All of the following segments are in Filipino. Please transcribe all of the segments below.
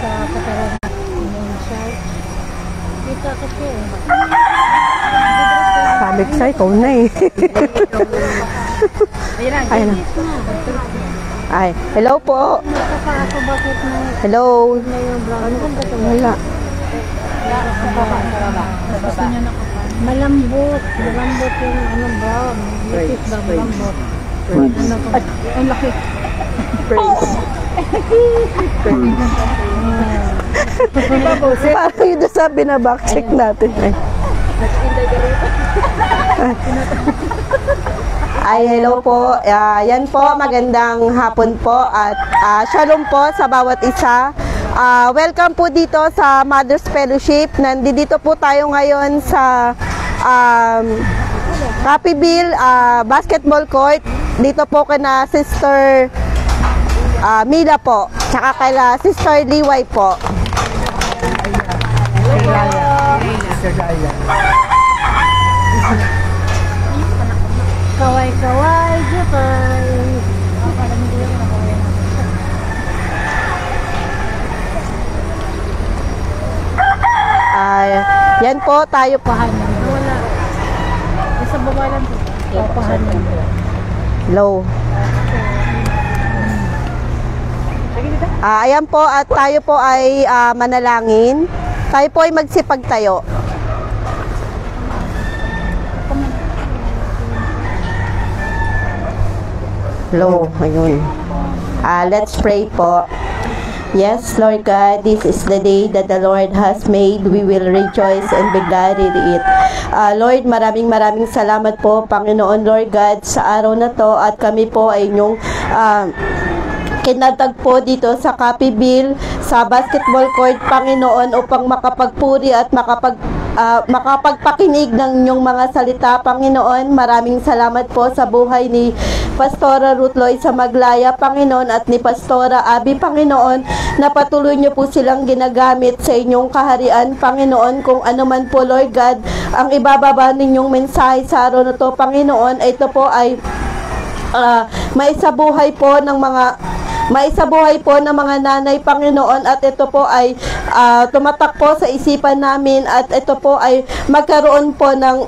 sa katawan ng shark. Kita kasi. Sabi ko sa'yo, ikaw na eh. Ayun na. Ay, hello po. Hello. Wala. Malambot. Malambot yung ano brown. Lipis ba malambot? Ang laki. Parang yun sa binabackcheck natin. Ay, hello po. Yan po, magandang hapon po at shalom po sa bawat isa. Welcome po dito sa Mother's Fellowship. Nandito po tayo ngayon sa Coffeeville Basketball Court. Dito po kina Sister Mila po, tsaka kala Sister Liway po. Kaway-kaway, Japay. Yan po, tayo Pahanan. Wala. Sa baba lang po. Pahanan. low. Ayan po at tayo po ay manalangin. Tayo po ay magsipagtayo. Low, ayun. Let's pray po. Yes, Lord God, this is the day that the Lord has made. We will rejoice and be glad in it. Lord, maraming salamat po, Panginoon Lord God, sa araw na to at kami po ay inyong kinatagpo dito sa Coffeeville, sa basketball court, Panginoon, upang makapagpuri at makapagpakinig ng inyong mga salita, Panginoon. Maraming salamat po sa buhay ni Pastora Ruth Loy sa Maglaya, Panginoon, at ni Pastora Abby, Panginoon, na patuloy niyo po silang ginagamit sa inyong kaharian, Panginoon. Kung ano man po, Lord God, ang ibababa ninyong mensahe sa araw na to, Panginoon, ito po ay maisabuhay po ng mga nanay, Panginoon, at ito po ay tumatak po sa isipan namin at ito po ay magkaroon po ng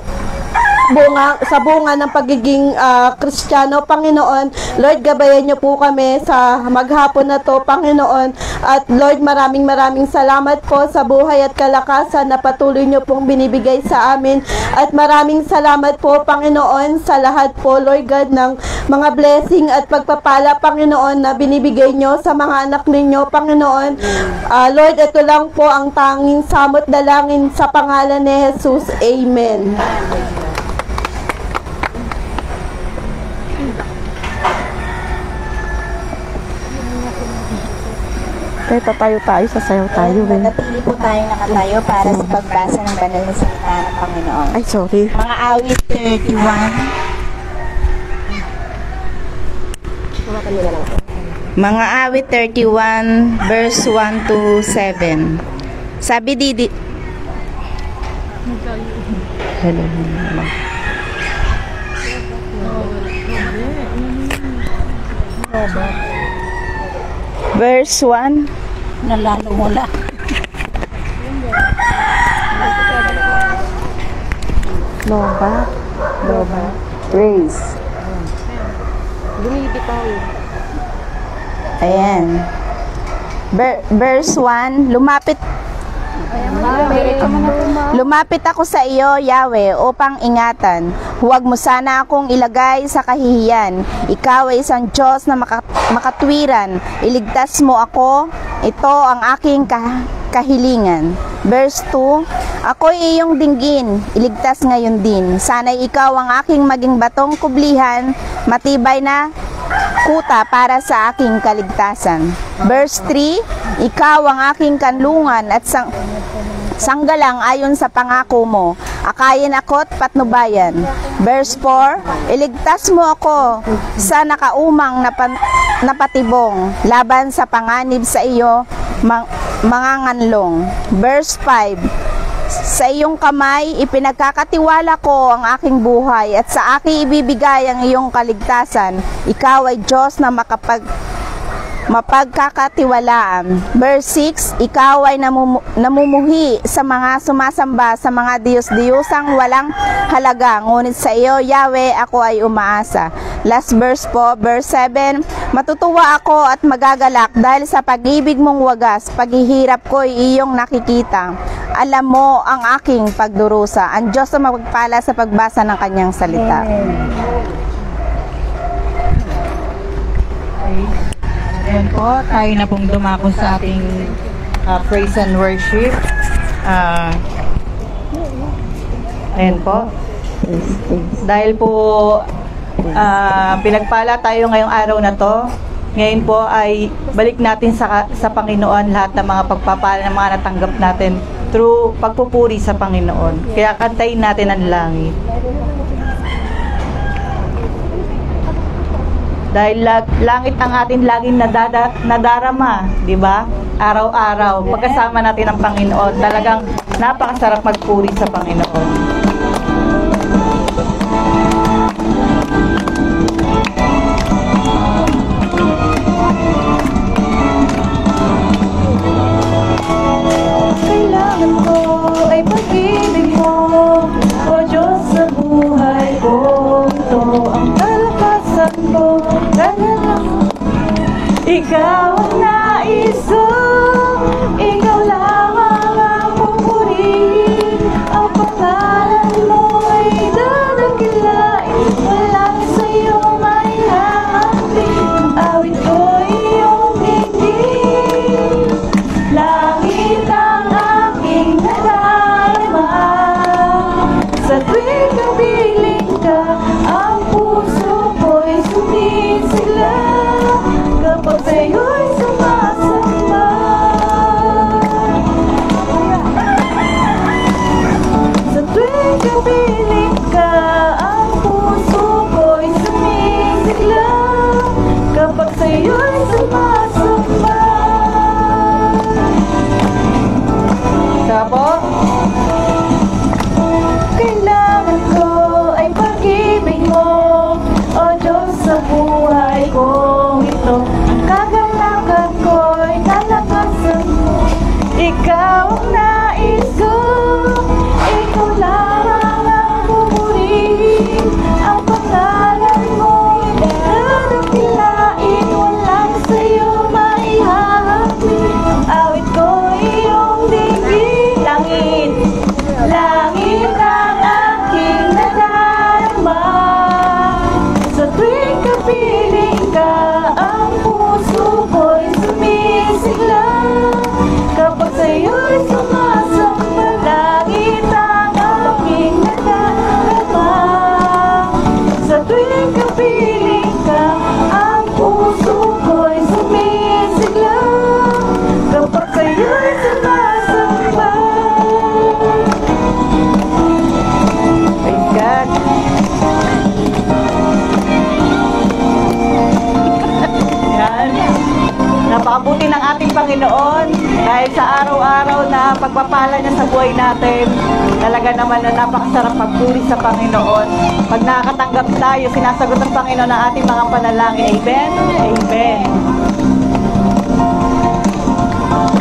bunga ng pagiging Kristiyano, Panginoon. Lord, gabayan niyo po kami sa maghapon na to, Panginoon. At Lord, maraming salamat po sa buhay at kalakasan na patuloy niyo pong binibigay sa amin. At maraming salamat po, Panginoon, sa lahat po, Lord God, ng mga blessing at pagpapala, Panginoon, na binibigay niyo sa mga anak ninyo, Panginoon. Lord, ito lang po ang tanging samot dalangin sa pangalan ni Jesus. Amen. Kaya tayo, sasayaw tayo. Manatili po tayo nakatayo para sa pagbasa ng banal na salita ng Panginoon. Ay, sorry. Mga awit 31. Mga awit 31, verse 1 to 7. Sabi Didi. Hello. Verse 1. Nalalo mula. Loba. Praise. Bumibitaw. Ayan. Verse 1. Lumapit ako sa iyo, Yahweh, upang ingatan. Huwag mo sana akong ilagay sa kahihiyan. Ikaw ay isang Diyos na makatwiran. Iligtas mo ako. Ito ang aking kahilingan. Verse 2. Ako'y iyong dinggin. Iligtas ngayon din. Sana'y ikaw ang aking maging batong kublihan, matibay na kuta para sa aking kaligtasan. Verse 3. Ikaw ang aking kanlungan at sanggalang ayon sa pangako mo. Akayin ako't patnubayan. Verse 4. Iligtas mo ako sa nakaumang napatibong laban sa panganib sa iyo mga nganlong. Verse 5. Sa iyong kamay ipinagkakatiwala ko ang aking buhay at sa aking ibibigay ang iyong kaligtasan. Ikaw ay Diyos na mapagkakatiwalaan. Verse 6, ikaw ay namumuhi sa mga sumasamba sa mga Diyos-Diyosang walang halaga, ngunit sa iyo, Yahweh, ako ay umaasa. Last verse po, verse 7, matutuwa ako at magagalak dahil sa pag-ibig mong wagas, paghihirap ko ay iyong nakikita. Alam mo ang aking pagdurusa. Ang Diyos na magpala sa pagbasa ng kanyang salita. Ayan po, tayo na pong dumako sa ating praise and worship. Ayan po. Dahil po pinagpala tayo ngayong araw na to, ngayon po ay balik natin sa Panginoon lahat ng mga pagpapala ng mga natanggap natin through pagpupuri sa Panginoon. Kaya kantayin natin ang langit. Dahil langit ang atin laging nadarama, di ba? Araw-araw, pagkasama natin ang Panginoon, talagang napakasarap magpuri sa Panginoon. Kailangan ko ay pag-ibig mo, o Diyos sa buhay ko. Ito ang kalakasan ko. Ikaw ang nais ko, ikaw lamang ang pupurihin. Ang pangalan mo'y dadakilain, walang sa'yo may hahanapin. Ang awit ko'y iyong dinggin, langit ang aking nadarama. Sa tuwing kapiling ka, ang puso ko'y sumisigla. Kapag sa'yo'y sumasamba, sa tuwing kapiling ka, ang puso ko'y sumisigla. Kapag sa'yo'y sumasamba. Sabo? Kailangan ko ay pag-ibig mo, o Diyos sa buhay ko. Ito ang kagalakan ko'y kalakasan mo. Ikaw ang nais ko, ikaw lamang ang pupurihin. Ang pangalan mo'y dadakilain, walang sa'yo maihahatid. Ang awit ko'y iyong dinggin, langit, langit ang aking nadarama. Sa tuwing kapiling ka, ang puso ko'y sumisigla. Kapag sa'yo'y sumasamba, langit ang aking nadarama. Sa tuwing kapiling ka, ang puso ko'y sumisigla. Kapag sa'yo'y sumasamba. Praise God. Yan. Napakabuti ng ating Panginoon dahil sa araw-araw na pagpapala niya sa buhay natin. Talaga naman na napakasarap magpuri sa Panginoon. Pag nakakatanggap tayo, sinasagot ng Panginoon ang ating mga panalangin. Amen? Amen.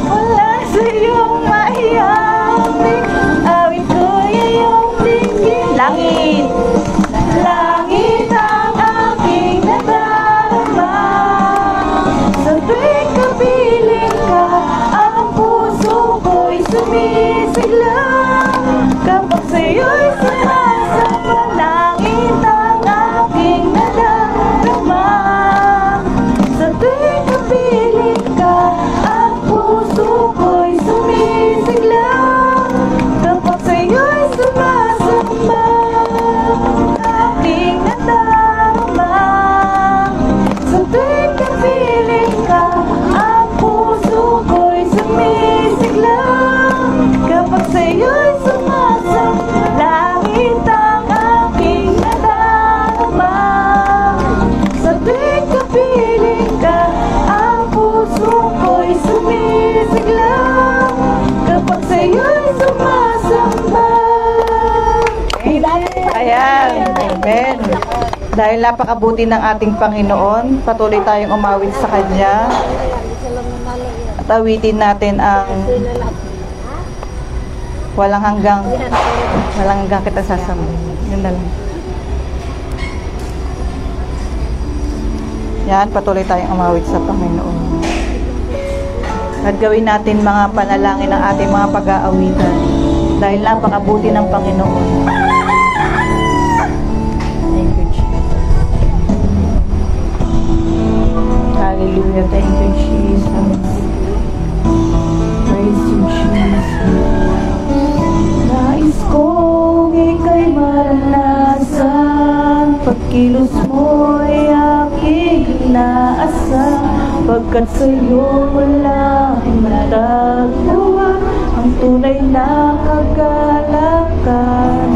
Wala sa iyong mahihamin, awit ko'y iyong dinggin. Langit, langit ang aking nadarama. Sa tuwing kapiling ka, ang puso ko'y sumisigla. Kapag sa'yo'y sumasamba, langit ang aking nadarama. Sa tuwing Dahil napakabuti ng ating Panginoon, patuloy tayong umawit sa Kanya at awitin natin ang walang hanggang kita sasamba. Yun na lang. Yan, patuloy tayong umawit sa Panginoon. At gawin natin mga panalangin ng ating mga pag-aawitan dahil napakabuti ng Panginoon. Thank you, Jesus. Hallelujah. Thank you, Jesus. Praise you, Jesus. Nais kong ika'y maranasan, pagkilos mo'y aking inaasam. Pagkat sa'yo walang matagpuan ang tunay na kagalakan.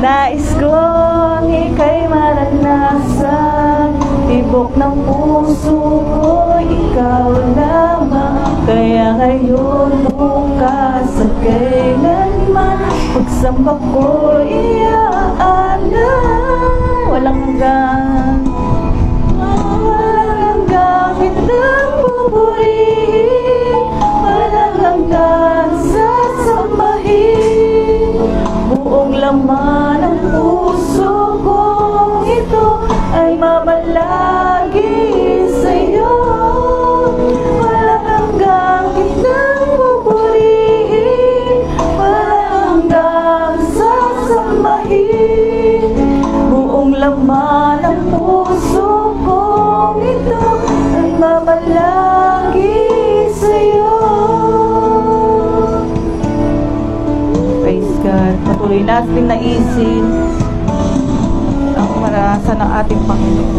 Nais kong ika'y maranasan, tibok ng puso ko, ikaw lamang. Kaya ngayon, bukas at kailanman, pagsamba ko iaalala. Walang hanggang kitang pupurihin, walang hanggang sasambahin. Buong laman ng puso kong ito ay mamalagi sa'yo. Walang hanggang kitang pupurihin, walang hanggang sasambahin. Buong laman ng puso kong ito ay mamalagi sa'yo. Praise God. Patuloy natin naisin ang maranasan ng ating Panginoon.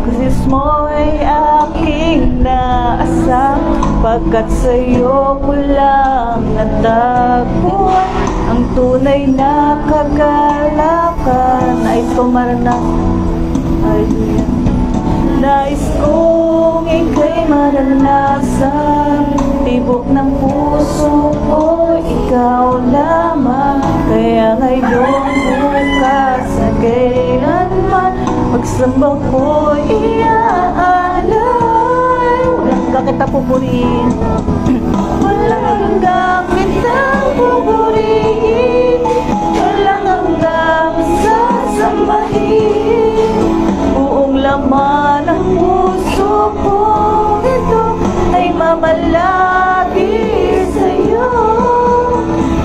Kasi mo'y aking naasam, pagkat sa'yo ko lang natagpuan ang tunay na kagalakan. Nais ko maranasan. Hallelujah. Nais kong ika'y maranasan, tibok ng puso ko, ikaw lamang. Kaya ngayon, bukas at kailanman, pagsamba ko iaalay. Walang hanggang kita pupurihin, walang hanggang kita pupurihin, walang hanggang sasambahin. Buong laman ng puso ko ito ay mamalagi sa'yo.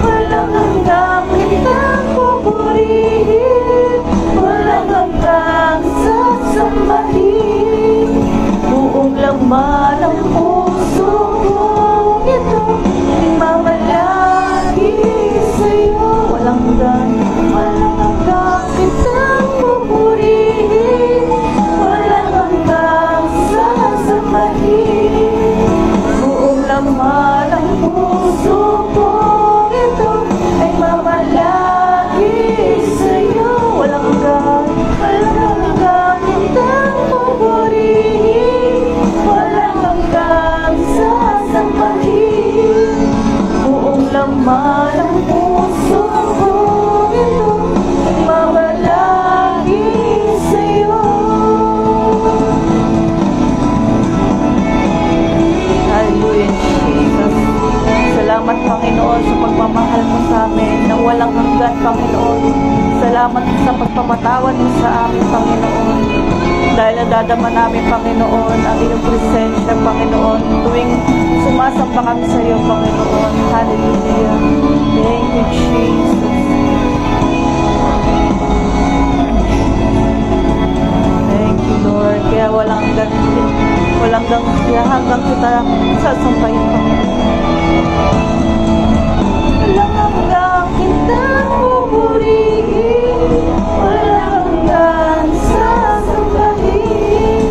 Walang hanggang kitang pupurihin, walang hanggang sasambahin. Buong laman ng puso ko ito ay mamalagi sa'yo. Walang hanggang kitang pupurihin, walang hanggang sasambahin. Buong laman ng puso ko ito ay mamalagi sa'yo. Walang hanggang kitang pupurihin, walang hanggang sasambahin. Buong laman ng puso ko ito ay mamalagi sa'yo. Hallelujah, Jesus. Salamat, Panginoon, sa pagmamahal mo sa amin na walang hanggan, Panginoon. Salamat sa pagpapatawad mo sa amin, Panginoon. Dahil nadadama namin, Panginoon, ang iyong presensya, Panginoon, tuwing sumasamba kami sa iyo, Panginoon. Hallelujah. Thank you, Jesus. Thank you, Lord. Kaya walang hanggang kita sasampahin, Panginoon. Walang hanggang kita pupurihin, walang hanggang sasampahin.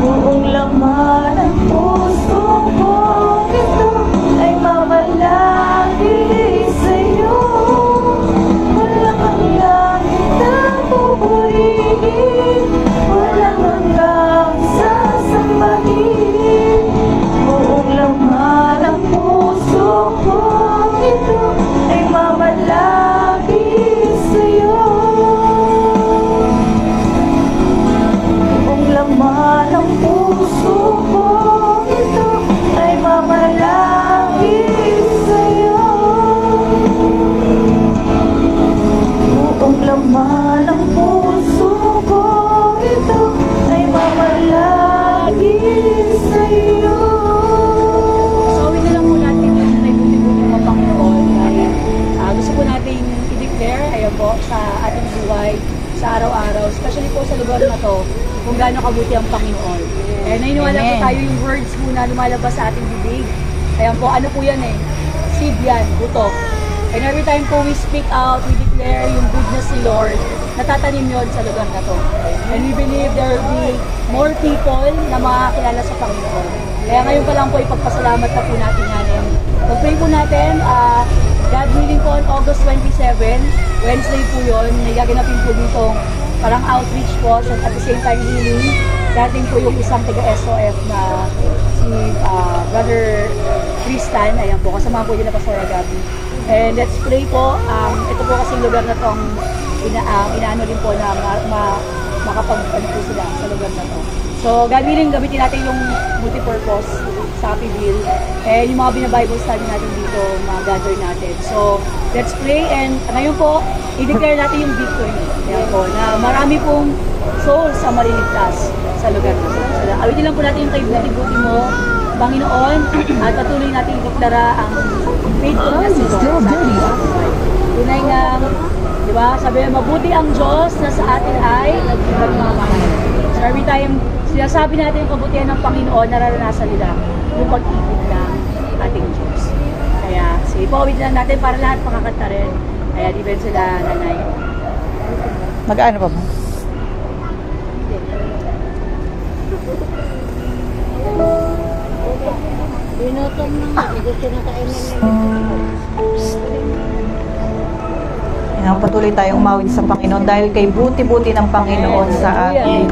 Buong laman ng puso ko ito ay mamalagi sa'yo. Walang hanggang kita pupurihin, walang hanggang sasambahin. Buong laman ng puso lugar na to kung gaano kabuti ang Panginoon. Kaya naniniwala po tayo yung words po na lumalabas sa ating bibig. Ayan po, ano po yan eh? Seed yan, buto. And every time po we speak out, we declare yung goodness ni Lord, natatanim yun sa lugar na to. And we believe there will be more people na makakilala sa Panginoon. Kaya ngayon pa lang po, ipagpasalamat na po natin yan. And pag-pray po natin, God willing po on August 27, Wednesday po yun, may gaganapin po dito parang outreach po, so at the same time healing. Dating po yung isang taga-SOF na si Brother Tristan, ayan po, kasama po yun na Pastora Gabi. And let's pray po, ito po kasing lugar na itong inaano din po na makapag-ano po sila sa lugar na to. So, God willing, gamitin natin yung multipurpose sa Happy Bill. And yung mga bina-Bible study natin dito, gather natin. So, let's pray. And ngayon po, i-declare natin yung victory. Yan po, na marami pong souls ang mariligtas sa lugar na to. So, awitin lang po natin yung kaibuti-buti mo, Panginoon, at patuloy natin i-deklara ang faithfulness ni Lord sa ating buhay. Tunay nga, di ba? Sabi na, mabuti ang Diyos na sa atin ay nagmamahal. So every time sinasabi natin yung kabutihan ng Panginoon, nararanasan nila yung pag-ibig ng ating Diyos. Kaya, sige po, awit lang natin para lahat makakanta rin. Kaya, di ba sila, nanay? Mag-ano pa ba? Binutong na nga, gusto na kainin Patuloy tayong umawit sa Panginoon dahil kay buti-buti ng Panginoon sa atin,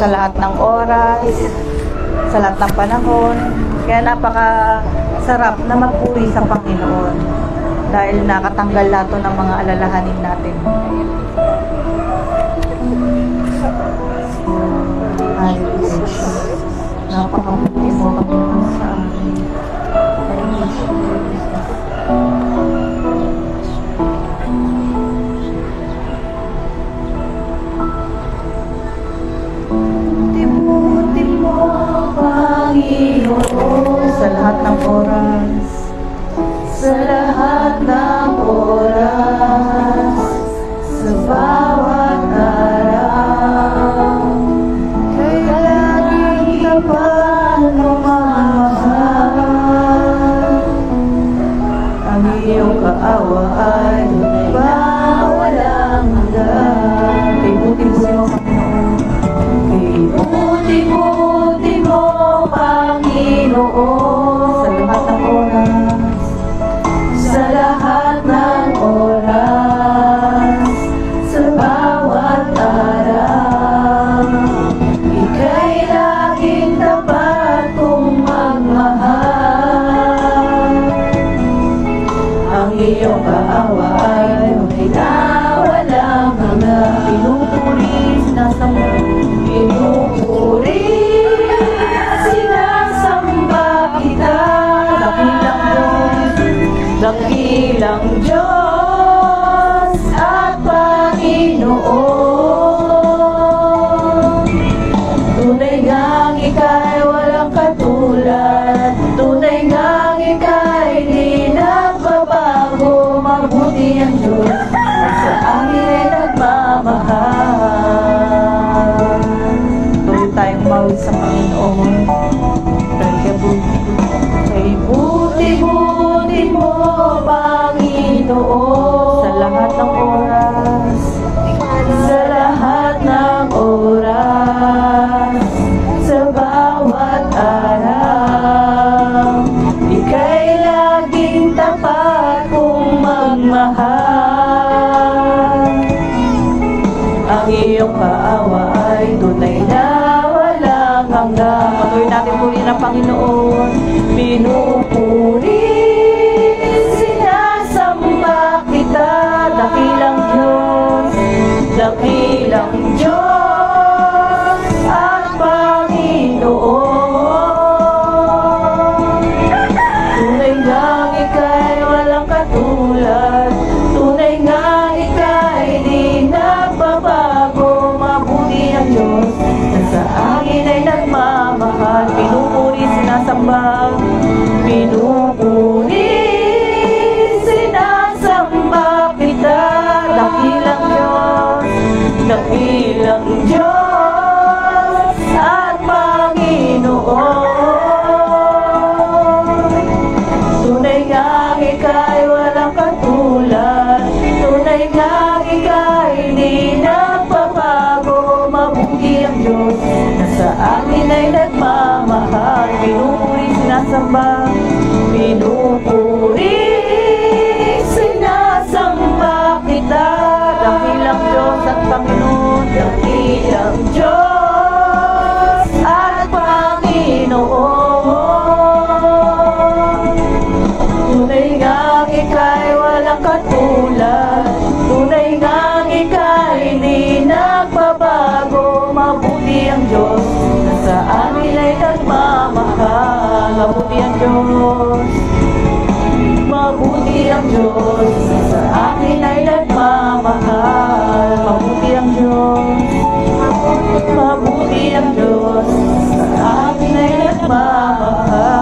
sa lahat ng oras, sa lahat ng panahon. Kaya napakasarap na magpuri sa Panginoon dahil nakatanggal lahat ng mga alalahanin natin. Napakabuti mo Panginoon sa atin. Sa lahat ng oras, sa lahat ng oras, sa bawat araw, kay laging tapat mo mamahal. Ang iyong kaawa ay walang hanggan. Kay buti-buti mo, Panginoon. Kay buti-buti mo, Panginoon. Sa lahat ng oras, sa bawat araw, ika'y laging tapat kong magmahal. Ang iyong kaawa ay walang hanggan. Pinupuri, sinasamba, pinupuri, sinasamba kita. Dakilang Diyos at Panginoon. Tunay ngang ika'y walang katulad, tunay ngang ika'y di nagbabago. Mabuti ang Diyos at sa amin ay nagmamahal. Tuloy tayong mawid sa Panginoon. Kay buti-buti mo, Panginoon. Sa lahat ng oras, sa lahat ng oras, sa bawat araw, ika'y laging tapat kong magmahal. Ang iyong kaawa ay tunay na walang hanggan. Patuloy natin puri ng Panginoon. Pinupuri, sinasamba kita. Dakilang Diyos, dakilang Diyos at Panginoon. Tunay ngang ika'y walang katulad, tunay ngang ika'y di nagbabago. Mabuti ang Diyos na sa akin ay nagmamahal. Pinupuri, sinasamba, pinupuri. Tunay nga ika'y walang katulad, tunay nga ika'y di nagbabago. Mabuti ang Diyos na sa amin ay nagmamahal. Pinupuri, sinasamba, pinupuri, sinasamba kita. Dakilang Diyos at Panginoon, dakilang Diyos at Panginoon. Tunay nga ika'y walang katulad, tunay nga ika'y di nagbabago. Mabuti ang Diyos na sa amin ay nagmamahal. Mabuti ang Diyos, mabuti ang Diyos na sa amin ay nagmamahal. Mabuti ang Diyos, mabuti ang Diyos na sa amin ay nagmamahal.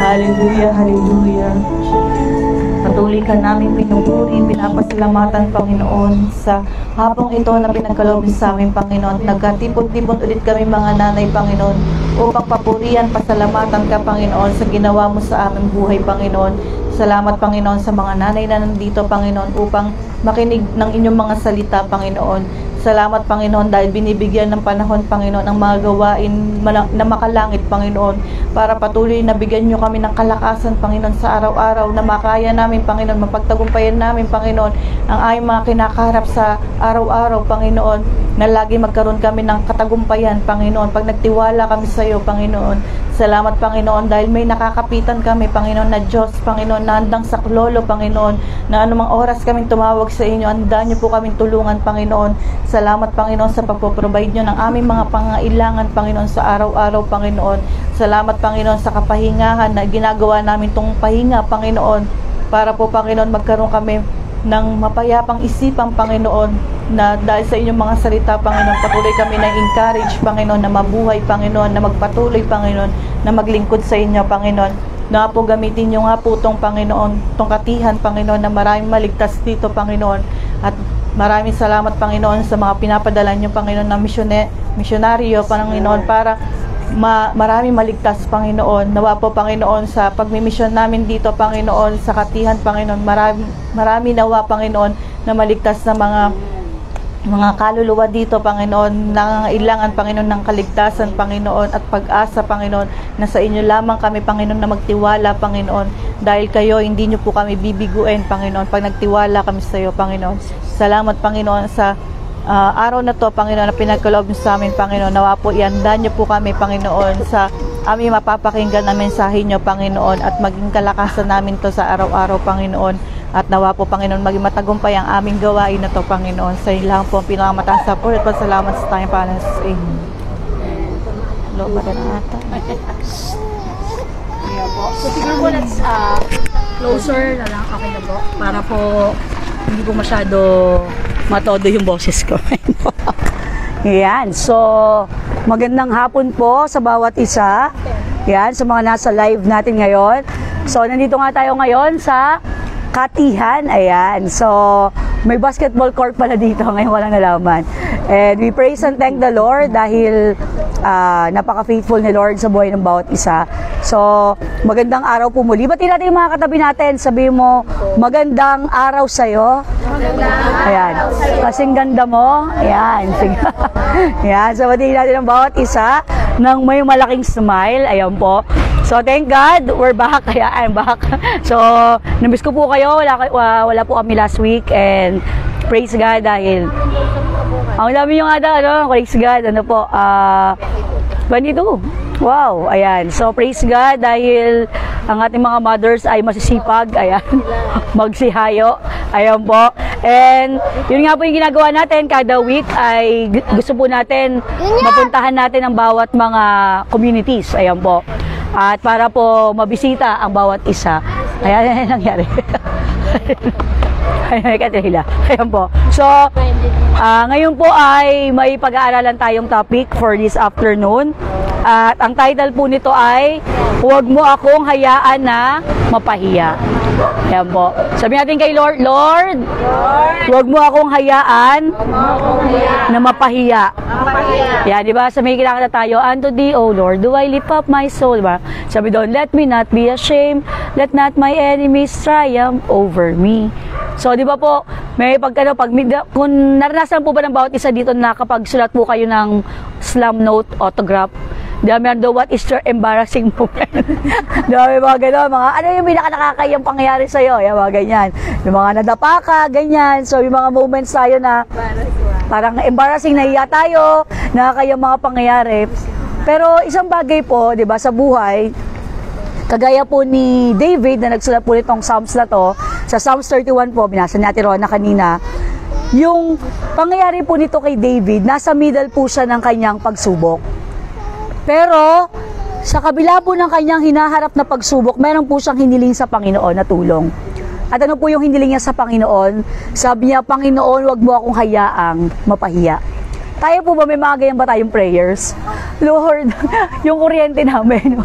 Hallelujah, hallelujah. Patuloy ka namin pinupuri, pinapasalamatan, Panginoon, sa hapong ito na pinagkaloob sa amin, Panginoon. Nagkatipon-tipon ulit kami mga nanay, Panginoon, upang papurihan, pasalamatan ka, Panginoon, sa ginawa mo sa aming buhay, Panginoon. Salamat, Panginoon, sa mga nanay na nandito, Panginoon, upang makinig ng inyong mga salita, Panginoon. Salamat, Panginoon, dahil binibigyan ng panahon, Panginoon, ang mga gawain na makalangit, Panginoon, para patuloy na bigyan nyo kami ng kalakasan, Panginoon, sa araw-araw na makaya namin, Panginoon, mapagtagumpayan namin, Panginoon, ang aming mga kinakaharap sa araw-araw, Panginoon, na lagi magkaroon kami ng katagumpayan, Panginoon, pag nagtiwala kami sa iyo, Panginoon. Salamat, Panginoon, dahil may nakakapitan kami, Panginoon, na Diyos, Panginoon, na handang saklolo, Panginoon, na anumang oras kaming tumawag sa inyo, handa nyo po kaming tulungan, Panginoon. Salamat, Panginoon, sa pagpo-provide nyo ng aming mga pangailangan, Panginoon, sa araw-araw, Panginoon. Salamat, Panginoon, sa kapahingahan na ginagawa namin itong pahinga, Panginoon, para po, Panginoon, magkaroon kami ng mapayapang isipan, Panginoon, na dahil sa inyong mga salita, Panginoon, patuloy kami na encourage, Panginoon, na mabuhay, Panginoon, na magpatuloy, Panginoon, na maglingkod sa inyo, Panginoon. Na po gamitin nyo nga po itong, Panginoon, itong katihan, Panginoon, na maraming maligtas dito, Panginoon. At maraming salamat, Panginoon, sa mga pinapadala nyo, Panginoon, na misyonaryo, Panginoon, para maraming maligtas, Panginoon. Nawa po, Panginoon, sa pagmimisyon namin dito, Panginoon, sa katihan, Panginoon, marami nawa, Panginoon, na maligtas na mga kaluluwa dito, Panginoon, nangangailangan, Panginoon, ng kaligtasan, Panginoon, at pag-asa, Panginoon, na sa inyo lamang kami, Panginoon, na magtiwala, Panginoon, dahil kayo, hindi nyo po kami bibiguin, Panginoon, pag nagtiwala kami sa iyo, Panginoon. Salamat, Panginoon, sa araw na to, Panginoon, na pinagkaloob sa amin, Panginoon. Nawa po, ianda nyo po kami, Panginoon, sa aming mapapakinggan na mensahe nyo, Panginoon, at maging kalakasan namin to sa araw-araw, Panginoon. At nawa po, Panginoon, maging matagumpay ang aming gawain na to, Panginoon. Sa iyo lang po ang pinakamataas sa po at pasalamat sa tayong pangalan sa Amen. Loob ba na ata? So siguro po let's closer na lang, okay na po, para po hindi po masyado matodo yung boses ko. Yan, so magandang hapon po sa bawat isa. Yan, sa mga nasa live natin ngayon. So nandito nga tayo ngayon sa Katihan, ayan. So, may basketball court pala dito, ngayon walang nalaman. And we praise and thank the Lord dahil napaka-faithful ni Lord sa buhay ng bawat isa. So, magandang araw po muli. Batiin natin yung mga katabi natin. Sabihin mo, magandang araw sa'yo. Ayan. Kasing ganda mo. Ayan. Ayan. So, batiin natin ang bawat isa ng may malaking smile. Ayan po. So, thank God, we're back. Kaya, I'm back. So, namiss ko po kayo. Wala po kami last week. And praise God dahil ang dami yung praise God. Ano po, 22. Wow, ayan. So, praise God dahil ang ating mga mothers ay masisipag. Ayan. Magsihayo. Ayan po. And, yun nga po yung ginagawa natin kada week ay gusto po natin mapuntahan natin ang bawat mga communities. Ayan po. At para po mabisita ang bawat isa. Ayan, nangyari. Ayan po. So, ngayon po ay may pag-aaralan tayong topic for this afternoon. At ang title po nito ay Huwag Mo Akong Hayaan na Mapahiya. Ayan po. Sabi natin kay Lord, Lord, huwag mo akong hayaan na mapahiya. Yan, di ba? Sa may kinakanta tayo, Unto Thee, O Lord, do I lift up my soul, di ba? Sabi doon, let me not be ashamed, let not my enemies triumph over me. So, di ba po, may kung naranasan po ba ng bawat isa dito na kapag sulat po kayo ng slam note, autograph, meron daw, what is your embarrassing moment? May mga gano'n, ano yung nakakayang pangyayari sa'yo? Yung mga ganyan. Yung mga nadapa ka, ganyan. So, yung mga moments tayo na parang embarrassing, nahiya tayo, nakakayang mga pangyayari. Pero isang bagay po, di ba, sa buhay, kagaya po ni David na nagsulat po nitong Psalms na to, sa Psalms 31 po, binasa natin Rona kanina, yung pangyayari po nito kay David, nasa middle po siya ng kanyang pagsubok. Pero, sa kabila po ng kanyang hinaharap na pagsubok, meron po siyang hiniling sa Panginoon na tulong. At ano po yung hiniling niya sa Panginoon? Sabi niya, Panginoon, wag mo akong hayaang mapahiya. Tayo po ba, may mga ganyan ba tayong prayers? Lord, yung kuryente namin.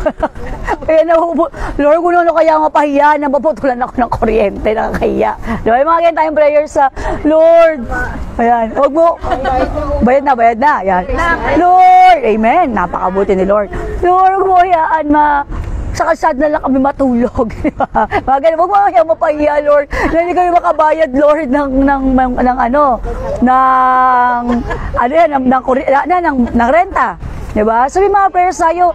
Lord, kung ano kaya mapahiya, napaputulan ako ng kuryente, nakakahiya. Diba, may mga ganyan tayong prayers sa Lord. Ayan, wag mo. Bayad na. Ayan. Lord, amen. Napakabuti ni Lord. Lord, wag mo hayaan sa kalsada na lang kami matulog. Mga ganun, wag mo kaya mapahiya, Lord. Na hindi kami makabayad, Lord, ng renta. Diba? So, may mga prayers tayo.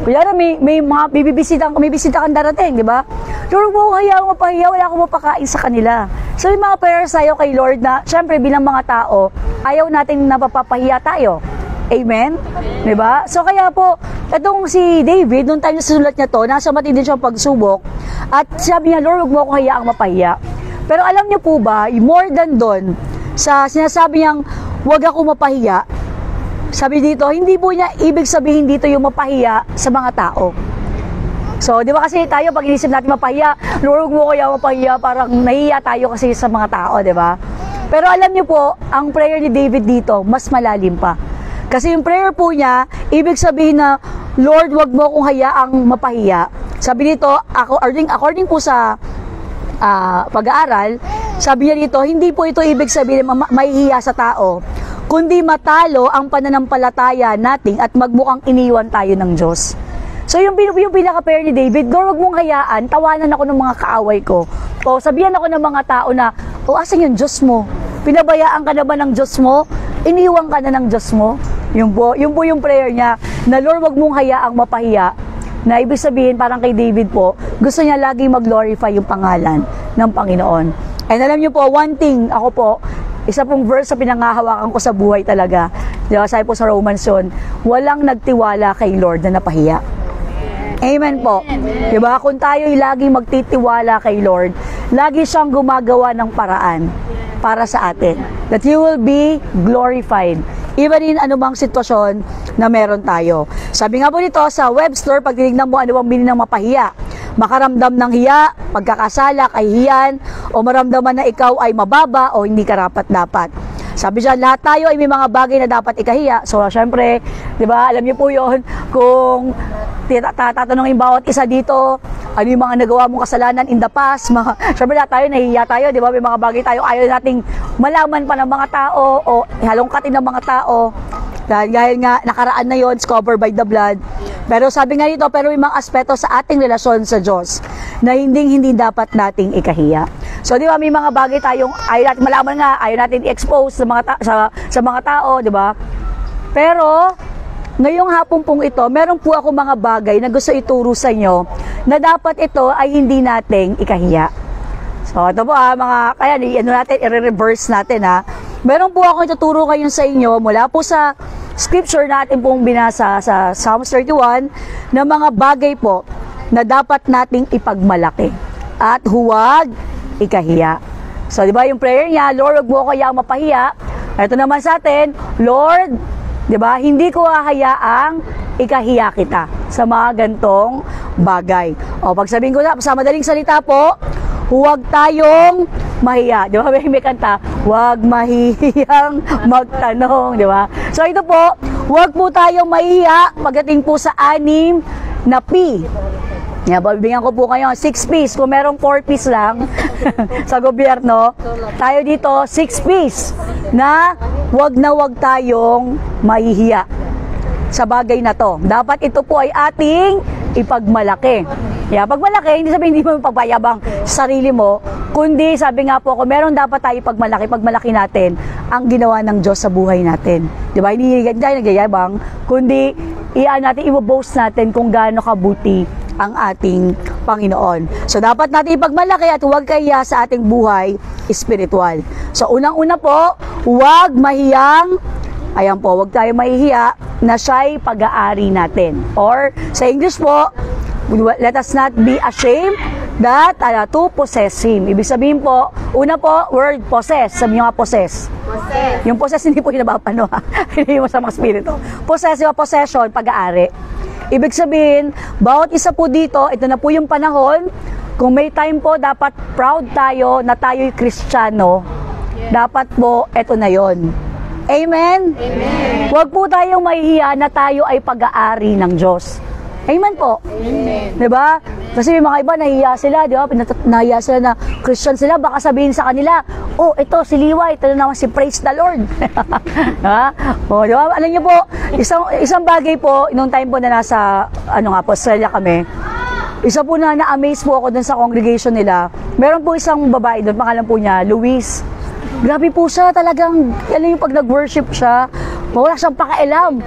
Kaya may mga may bisita kang darating, diba? Lord, wag mo kaya mapahiya, wala akong mapakain sa kanila. So, may mga prayers tayo kay Lord na, syempre, bilang mga tao, ayaw natin napapahiya tayo. Amen? Diba? So, kaya po, itong si David, nung time na susulat niya to, nasa matindi siyang pagsubok, at sabi niya, Lord, wag mo akong hayaang mapahiya. Pero alam niyo po ba, more than doon, sa sinasabi niyang, wag ako mapahiya, sabi dito, hindi po niya ibig sabihin dito yung mapahiya sa mga tao. So, di ba kasi tayo, pag inisip natin mapahiya, Lord, wag mo kaya mapahiya, parang nahiya tayo kasi sa mga tao, di ba? Pero alam niyo po, ang prayer ni David dito, mas malalim pa. Kasi yung prayer po niya, ibig sabihin na, Lord, wag mo akong hayaang mapahiya. Sabi dito, according po sa pag-aaral, sabi niya dito, hindi po ito ibig sabihin na mahihiya sa tao, kundi matalo ang pananampalataya natin at magmukhang iniwan tayo ng Diyos. So yung pinaka-prayer ni David, Lord, wag mong hayaan, tawanan ako ng mga kaaway ko. O sabihan ako ng mga tao na, asan yung Diyos mo? Pinabayaan ka na ba ng Diyos mo? Iniwan ka na ng Diyos mo? Yun po yung prayer niya, na Lord, wag mong hayaang mapahiya. Na ibig sabihin, parang kay David po, gusto niya laging mag-glorify yung pangalan ng Panginoon. And alam niyo po, one thing, ako po, isa pong verse sa pinangahawakan ko sa buhay talaga. Diba, sabi po sa Romans yun, walang nagtiwala kay Lord na napahiya. Amen po. Diba, kung tayo'y laging magtitiwala kay Lord, lagi siyang gumagawa ng paraan para sa atin. That He will be glorified. Even in anumang sitwasyon na meron tayo. Sabi nga po dito sa Webster, pag tinignan mo ano bang meaning ng mapahiya, makaramdam ng hiya, pagkakasala, kahihiyan, o maramdaman na ikaw ay mababa o hindi karapat-dapat. Sabi dyan, lahat tayo ay may mga bagay na dapat ikahiya. So, syempre, di ba, alam niyo po yun, kung tatanungin bawat isa dito, ano yung mga nagawa mong kasalanan in the past, syempre lahat tayo, nahihiya tayo, di ba, may mga bagay tayo, ayaw nating malaman pa ng mga tao, o halongkatin ng mga tao, dahil nga, nakaraan na yon, covered by the blood. Pero sabi nga dito, pero may mga aspeto sa ating relasyon sa Diyos na hindi dapat nating ikahiya. So, di ba, may mga bagay tayong ayaw natin malaman nga, ayaw natin i-expose sa mga tao, di ba? Pero, ngayong hapon pong ito, meron po ako mga bagay na gusto ituro sa inyo na dapat ito ay hindi nating ikahiya. So, ito po kaya i-reverse natin Meron po ako ituturo kayo sa inyo mula po sa scripture natin pong binasa sa Psalms 31 na mga bagay po na dapat nating ipagmalaki at huwag ikahiya. So, di ba yung prayer niya, Lord, wag mo ako hayaang mapahiya. Ito naman sa atin, Lord, di ba, hindi ko hahayaang ikahiya kita sa mga gantong bagay. O, pag sabihin ko na, sa madaling salita po, huwag tayong mahiya. Di ba, may kanta, huwag mahiyang magtanong, di ba? So, ito po, huwag po tayong mahihiya pagdating po sa 6 na P. Yan, bibigyan ko po kayo 6 P's. Kung merong 4 P's lang sa gobyerno, tayo dito 6 P's na wag tayong mahihiya sa bagay na to. Dapat ito po ay ating ipagmalaki. Yeah, pagmalaki, hindi sabihin hindi mo pagpayabang sa sarili mo, kundi sabi nga po ako, meron dapat tayo pagmalaki natin ang ginawa ng Diyos sa buhay natin. Di ba? Hindi tayo nagyayabang, kundi natin, i-boast natin kung gaano kabuti ang ating Panginoon. So, dapat natin ipagmalaki at huwag kaya sa ating buhay espiritual. So, unang-una po, huwag mahiyang, ayan po, huwag tayo mahihiya na siya'y pag-aari natin. Or, sa English po, let us not be ashamed that to possess Him. Ibig sabihin po, una po, word possess. Sabi nyo nga possess. Yung possess, hindi po hinabapano ha. Hindi mo sa mga spirito. Possess, yung possession, pag-aari. Ibig sabihin, bawat isa po dito, ito na po yung panahon, kung may time po, dapat proud tayo na tayo'y Kristiyano. Dapat po, ito na yon. Amen? Amen. Huwag po tayong mahihiya na tayo ay pag-aari ng Diyos. Amen po. Amen. Diba? Kasi may mga iba, nahihiya sila, di ba? Nahihiya sila na Christian sila, baka sabihin sa kanila, oh, ito, si Liwa, ito na naman si Praise the Lord. Ha? O, di ba? Alam niyo po, isang bagay po, nung time po na nasa, Australia kami, isa po na-amaze po ako dun sa congregation nila. Meron po isang babae doon, pangalan po niya, Luis. Grabe po siya, talagang, yung pag nag-worship siya, wala siyang pakialam.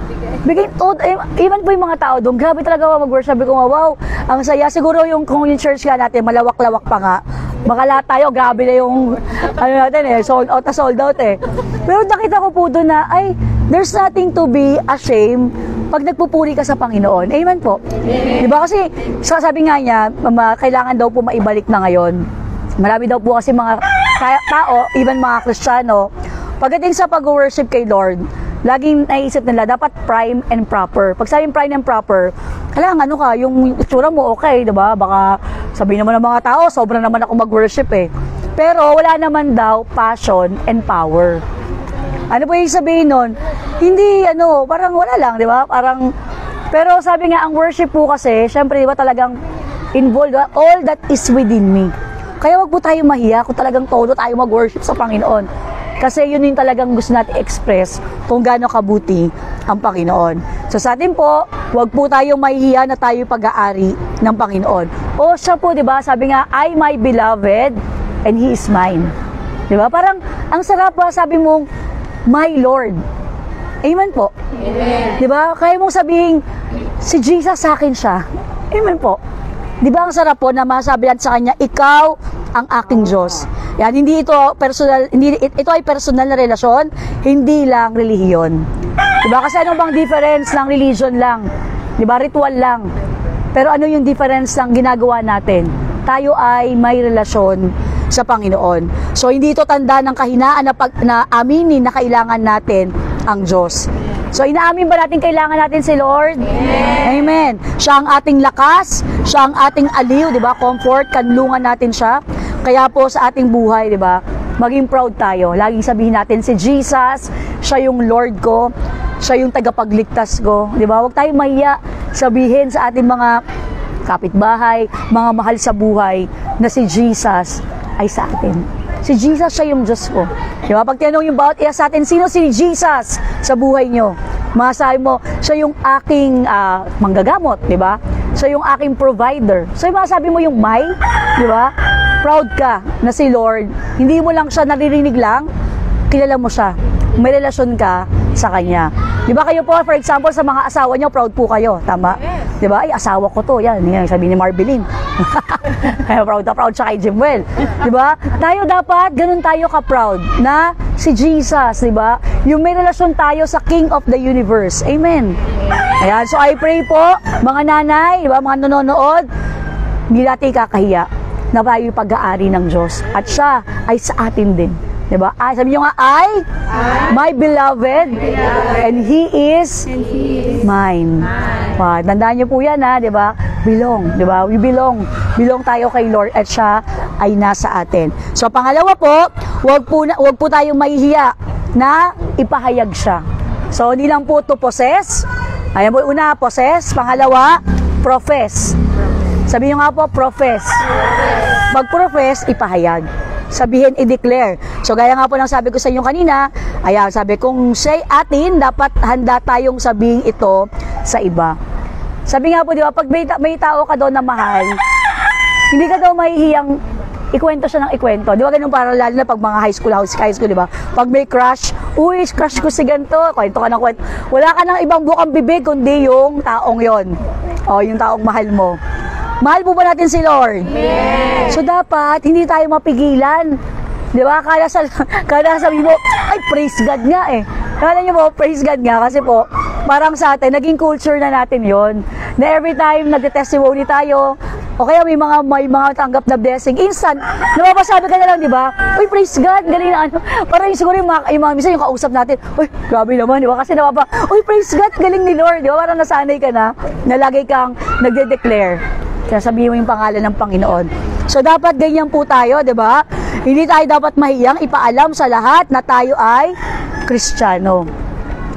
Even po yung mga tao doon, grabe talaga mag-worship. Sabi ko, wow, ang saya. Siguro kung yung church nga natin, malawak-lawak pa nga. Baka lahat tayo, grabe na yung, sold out eh. Pero nakita ko po doon na, there's nothing to be ashamed pag nagpupuri ka sa Panginoon. Amen po. Amen. Diba kasi, sabi nga niya, kailangan daw po maibalik na ngayon. Marami daw po kasi mga tao, even mga Kristiyano, pagdating sa pag-worship kay Lord, laging naisip nila, dapat prime and proper. Pag sabing prime and proper, kailangan yung itsura mo okay, diba? Baka sabihin naman ng mga tao, sobra naman ako mag-worship eh. Pero wala naman daw passion and power. Ano po yung sabihin nun? Hindi, parang wala lang, diba? Pero sabi nga, ang worship po kasi, syempre, diba talagang involved, all that is within me. Kaya wag po tayo mahiya kung talagang todo tayo mag-worship sa Panginoon. Kasi yun yung talagang gusto natin express kung gaano kabuti ang Panginoon. So sa atin po, wag po tayong mahihiya na tayo pag-aari ng Panginoon. O siya po, di ba, sabi nga, I my beloved and He is mine. Di ba? Parang, ang sarap ba, sabi mong, my Lord. Amen po. Amen. Di ba? Kaya mong sabihin, si Jesus sa akin siya. Amen po. Di ba ang sarap po na masabi natin sa Kanya, ikaw ang aking Diyos. Yan, hindi ito personal, ito ay personal na relasyon, hindi lang relihiyon. Diba? Kasi ano bang difference ng religion lang? Diba? Ritual lang. Pero ano yung difference ng ginagawa natin? Tayo ay may relasyon sa Panginoon. So, hindi ito tanda ng kahinaan na aminin na kailangan natin ang Diyos. So, inaamin ba natin kailangan natin si Lord? Amen. Amen. Siya ang ating lakas, siya ang ating aliw, di ba? Comfort, kanlungan natin siya. Kaya po sa ating buhay, di ba? Maging proud tayo. Laging sabihin natin si Jesus, siya yung Lord ko, siya yung tagapagligtas ko, di ba? Huwag tayong mahiya sabihin sa ating mga kapitbahay, mga mahal sa buhay, na si Jesus ay sa atin. Si Jesus, siya yung Diyos ko. Di ba? Pag tinanong yung bawat isa sa atin, sino si Jesus sa buhay nyo? Masasabi mo, siya yung aking manggagamot, di ba? Siya yung aking provider. So, masasabi mo yung may, di ba? Proud ka na si Lord. Hindi mo lang siya naririnig lang, kilala mo siya. May relasyon ka sa Kanya. Di ba kayo po, for example, sa mga asawa nyo, proud po kayo. Tama? Di ba? Ay, asawa ko to. Yan, sabi ni Marbeline. Proud siya kay Jimwell. Di ba? Tayo dapat, ganun tayo ka-proud na si Jesus, di ba? Yung may relasyon tayo sa King of the Universe. Amen. Ayan, so I pray po, mga nanay, di ba, mga nanonood, hindi natin kakahiya na tayo yung pag-aari ng Diyos. At siya ay sa atin din. Diba? Sabi nyo nga, my beloved, and He is mine. Tandaan nyo po yan, ha? Diba? Belong. Diba? We belong. Belong tayo kay Lord at siya ay nasa atin. So, pangalawa po, wag po tayong mahihiya na ipahayag siya. So, hindi lang po to possess. Ayan po, una, possess. Pangalawa, profess. Sabihin nyo nga po, profess. Mag-profess, ipahayag. Sabihin, i-declare. So, gaya nga po ng sabi ko sa inyo kanina, ayan, sabi, kung siya'y atin, dapat handa tayong sabihin ito sa iba. Sabi nga po, di ba, pag may tao ka doon na mahal, hindi ka daw mahihiyang ikwento siya ng ikwento. Di ba ganun, para lalo na pag mga high school, di ba? Pag may crush, uy, crush ko si ganito, kwento ka ng kwento. Wala ka ng ibang bukang bibig, kundi yung taong yon. O, yung taong mahal mo. Mahal po ba natin si Lord? Yes. So, dapat, hindi tayo mapigilan. Di ba? Kaya sabi mo, ay, praise God nga eh. Kala nyo po, praise God nga, kasi po, parang sa atin, naging culture na natin yon. Na every time nagte-testimony tayo, o kaya may mga tanggap na blessing, instant, napapasabi ka na lang, di ba? Uy, praise God, galing na ano. Parang siguro yung mga minsan yung kausap natin, uy, grabe naman, di ba? Kasi uy, praise God, galing ni Lord, di ba? Parang nasanay ka na lagi kang nagde-declare. Kaya sabihin mo yung pangalan ng Panginoon. So, dapat ganyan po tayo, di ba? Hindi tayo dapat mahiyang ipaalam sa lahat na tayo ay Kristiyano.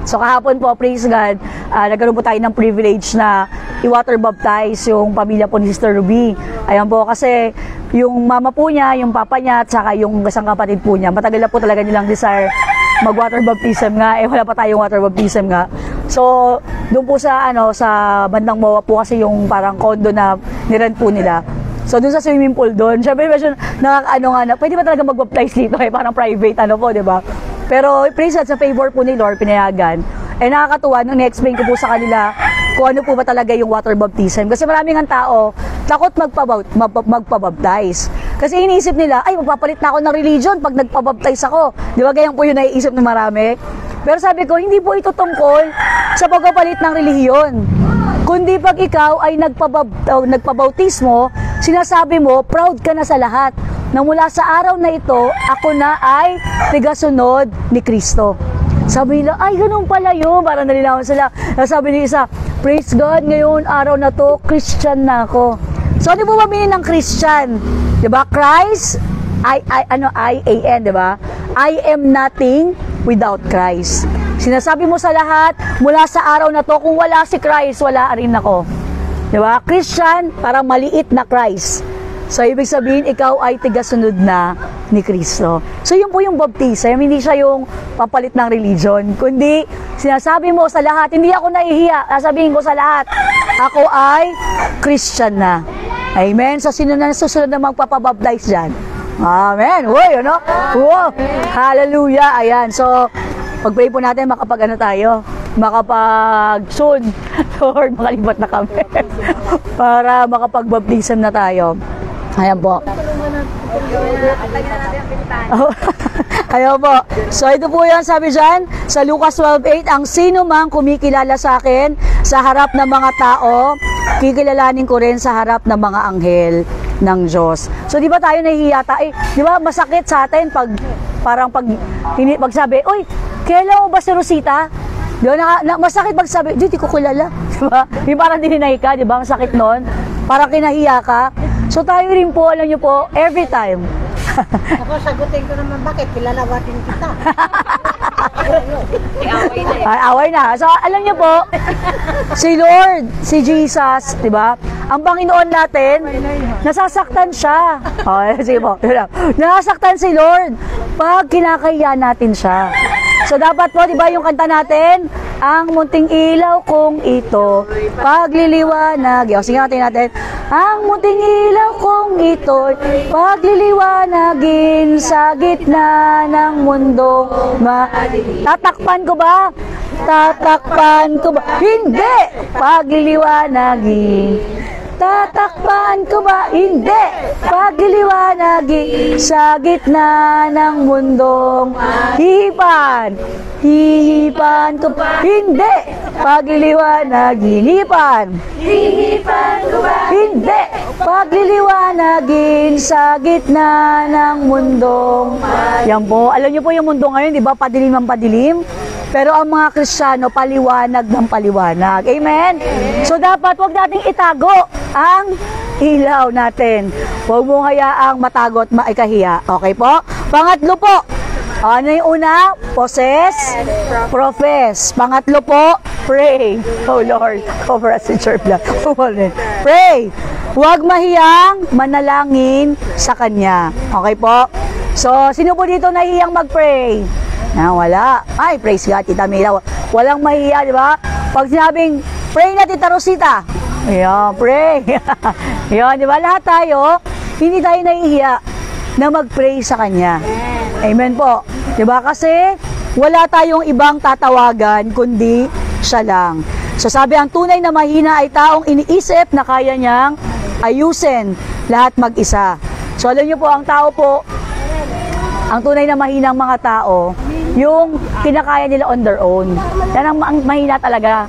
So, kahapon po, praise God, nagkaroon po tayo ng privilege na i-water baptize yung pamilya po ni Sister Ruby. Ayan po, kasi yung mama po niya, yung papa niya, at saka yung isang kapatid po niya, matagal na po talaga nilang desire mag-water baptism nga. Wala pa tayong water baptism nga. So, doon po sa bandang MOA po kasi yung parang condo na nirent po nila. So, doon sa swimming pool doon, syempre medyo pwede ba talaga mag-baptize dito? Parang private, po, di ba? Pero, praise God, sa favor po ni Lord, pinayagan. Nakakatuwa, nung na-explain ko po sa kanila kung ano po ba talaga yung water baptism. Kasi maraming ang tao, takot magpabaptize. Kasi iniisip nila, ay, magpapalit na ako ng religion pag nagpabaptize ako. Di ba, ganyan po yung naiisip ng marami? Pero sabi ko, hindi po ito tungkol sa pagpapalit ng relihiyon. Kundi pag ikaw ay nagpabautismo, sinasabi mo, proud ka na sa lahat na mula sa araw na ito, ako na ay tigasunod ni Kristo. Sabi nila, ay, ganun pala yun. Parang nalinawan sila. Sabi ni isa, praise God, ngayon, araw na to, Christian na ako. So, ano po ba meaning ng Christian? Diba? Christ, I-A-N, diba? I am nothing without Christ. Sinasabi mo sa lahat, mula sa araw na to, kung wala si Christ, wala rin ako. Diba? Christian, parang maliit na Christ. So, ibig sabihin, ikaw ay tigasunod na ni Kristo. So, yun po yung baptism. Hindi siya yung papalit ng religion. Kundi, sinasabi mo sa lahat, hindi ako nahihiya. Sasabihin ko sa lahat, ako ay Christian na. Amen? So, sino na susunod na magpapabaptize dyan? Amen. Uy, ano? Wow. Hallelujah. Ayan. So, pag-pray po natin, makapag-soon. Lord, makalipat na kami. Para makapag-baptism na tayo. Ayan po. Ayan po. So, ito po yan, sabi dyan, sa Lucas 12:8, ang sino mang kumikilala sa akin sa harap ng mga tao, kikilalanin ko rin sa harap ng mga anghel ng Diyos. So, di ba tayo nahihiya tayo? Di ba masakit sa atin pag sabi, uy, kailan mo ba si Rosita? Di ba, masakit pag sabi, di ko kilala. Di ba? Yung parang dininay ka, di ba? Masakit nun. Parang kinahiya ka. So, tayo rin po, alam nyo po, every time. Ako, sagutin ko naman, bakit? Kilalawatin kita. Away na. So, alam nyo po, si Lord, si Jesus, di ba? Ang Panginoon natin, nasasaktan siya. Sige po. Nasasaktan si Lord pag kinakahiya natin siya. So, dapat po, di ba, yung kanta natin, ang munting ilaw kong ito, pagliliwanag. Sige natin. Ang munting ilaw kong ito, pagliliwanagin sa gitna ng mundo. Tatakpan ko ba? Tatakpan ko ba? Hindi! Pagliliwanagin. Tatakpan ko ba? Hindi! Pagliliwanagin sa gitna ng mundong hihipan. Hihipan ko ba? Hindi! Pagliliwanagin. Hihipan. Hihipan ko ba? Hindi! Pagliliwanagin sa gitna ng mundong. Yan po. Alam niyo po yung mundo ngayon, di ba? Padilim ang padilim. Pero ang mga Kristiyano, paliwanag ng paliwanag. Amen? So, dapat wag nating itago ang ilaw natin. Huwag mong hayaang matago at maikahiya. Okay po? Pangatlo po, Ano yung una? Possess, profess. Pangatlo po, pray. Oh Lord, cover us in your blood. Pray. Huwag mahiyang manalangin sa Kanya. Okay po? So, sino po dito nahihiyang mag-pray? Wala. Ay, praise God, Tita Mira. Walang mahiya, di ba? Pag sinabing, pray na, Tita Rosita. Ayan, pray. Ayan, di ba? Lahat tayo, hindi tayo nahihiya na mag-pray sa Kanya. Amen po. Di ba? Kasi, wala tayong ibang tatawagan, kundi siya lang. So, sabi, ang tunay na mahina ay taong iniisip na kaya niyang ayusin lahat mag-isa. So, alam niyo po, ang tao po, ang tunay na mahinang mga tao, yung kinakaya nila on their own. Yan ang mahina talaga.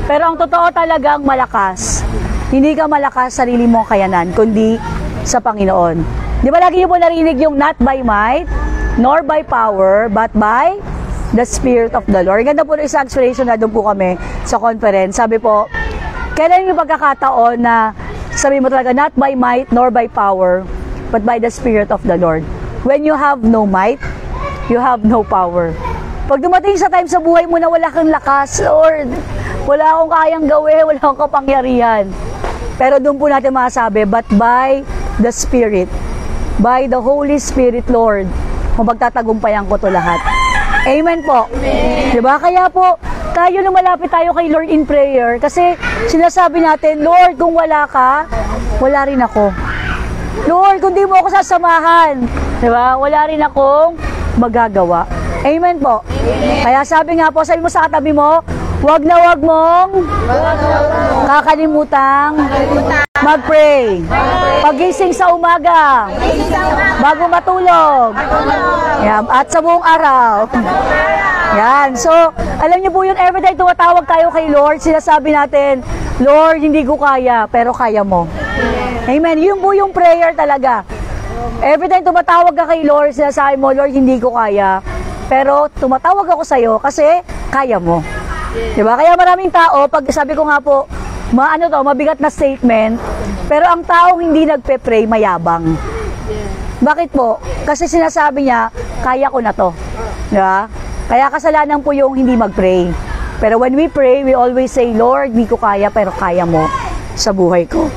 Pero ang totoo talagang malakas. Hindi ka malakas sa sarili mong kayanan, kundi sa Panginoon. Di ba lagi niyo po narinig yung not by might, nor by power, but by the Spirit of the Lord. Ganda po ng isang explanation na doon po kami sa conference. Sabi po, kailan yung pagkakataon na sabi mo talaga, not by might, nor by power, but by the Spirit of the Lord. When you have no might, you have no power. Pag dumating sa time sa buhay mo na wala kang lakas, Lord, wala akong kayang gawin, wala akong kapangyarihan. Pero doon po natin masasabi, but by the Spirit, by the Holy Spirit, Lord, mapagtatagumpayan ko to lahat. Amen po. Amen. Diba? Kaya po, tayo lumalapit tayo kay Lord in prayer kasi sinasabi natin, Lord, kung wala ka, wala rin ako. Lord, kung di mo ako sasamahan, diba? Wala rin akong magagawa. Amen po. Amen. Kaya sabi nga po, sabi mo sa katabi mo, wag na wag mong kakalimutang mag-pray. Pagising sa umaga, bago matulog, yan, at sa buong araw. Yan. So, alam niyo po yun, every time tumatawag tayo kay Lord, sinasabi natin, Lord, hindi ko kaya, pero kaya mo. Amen. Yun po yung prayer talaga. Every time tumatawag ka kay Lord, sinasabi mo, Lord, hindi ko kaya, pero tumatawag ako sa'yo kasi kaya mo. Diba? Kaya maraming tao, pag sabi ko nga po, mabigat na statement, pero ang taong hindi nagpe-pray, mayabang. Bakit po? Kasi sinasabi niya, kaya ko na to. Diba? Kaya kasalanan po yung hindi mag-pray. Pero when we pray, we always say, Lord, hindi ko kaya, pero kaya mo sa buhay ko.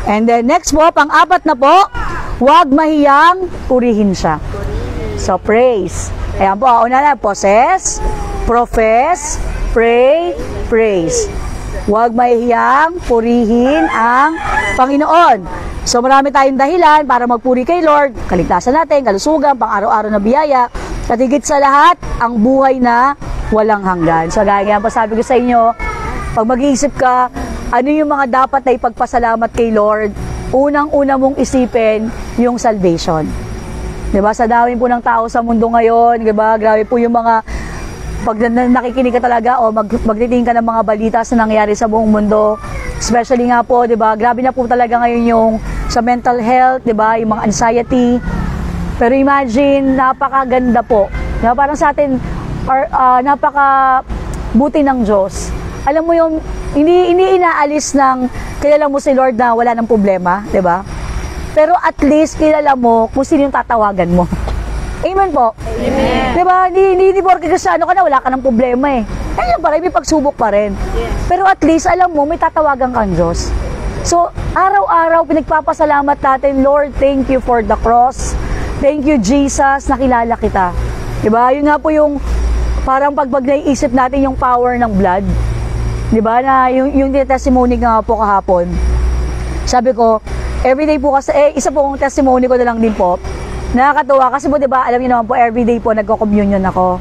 And then next po, pang-apat na po, huwag mahiyang purihin siya. So, praise. Ayan po, una na, possess, profess, pray, praise. Huwag mahiyang purihin ang Panginoon. So marami tayong dahilan para magpuri kay Lord. Kaligtasan natin, kalusugan, pang-araw-araw na biyaya. At higit sa lahat, ang buhay na walang hanggan. So gaya po sabi ko sa inyo, pag mag-iisip ka, ano yung mga dapat na ipagpasalamat kay Lord, unang-una mong isipin yung salvation. Diba? Sa dami po ng tao sa mundo ngayon, diba? Grabe po yung mga pag nakikinig ka talaga o magtitingin ka ng mga balita sa nangyayari sa buong mundo, especially nga po, 'di ba? Grabe na po talaga ngayon yung sa mental health, 'di ba? Yung mga anxiety. Pero imagine, napakaganda po. Diba? Parang sa atin napaka buti ng Diyos. Alam mo yung hindi inaalis ng kilala mo si Lord na wala ng problema, 'di ba? Pero at least kilala mo kung sino yung tatawagan mo. Amen po. Amen. Diba? Hindi porke Kristiyano ka na, wala ka ng problema eh. Ayun pa rin, may pagsubok pa rin. Yes. Pero at least, alam mo, may tatawagan kang Diyos. So, araw-araw, pinagpapasalamat natin, Lord, thank you for the cross. Thank you, Jesus, nakilala kita. Diba? Yun nga po yung, parang pag naiisip natin yung power ng blood. Diba? Na yung testimony nga po kahapon. Sabi ko, everyday po kasi, isa po kong testimony ko na lang din po. Nakakatuwa kasi po 'di ba, alam niyo naman po everyday po nagko-communion ako.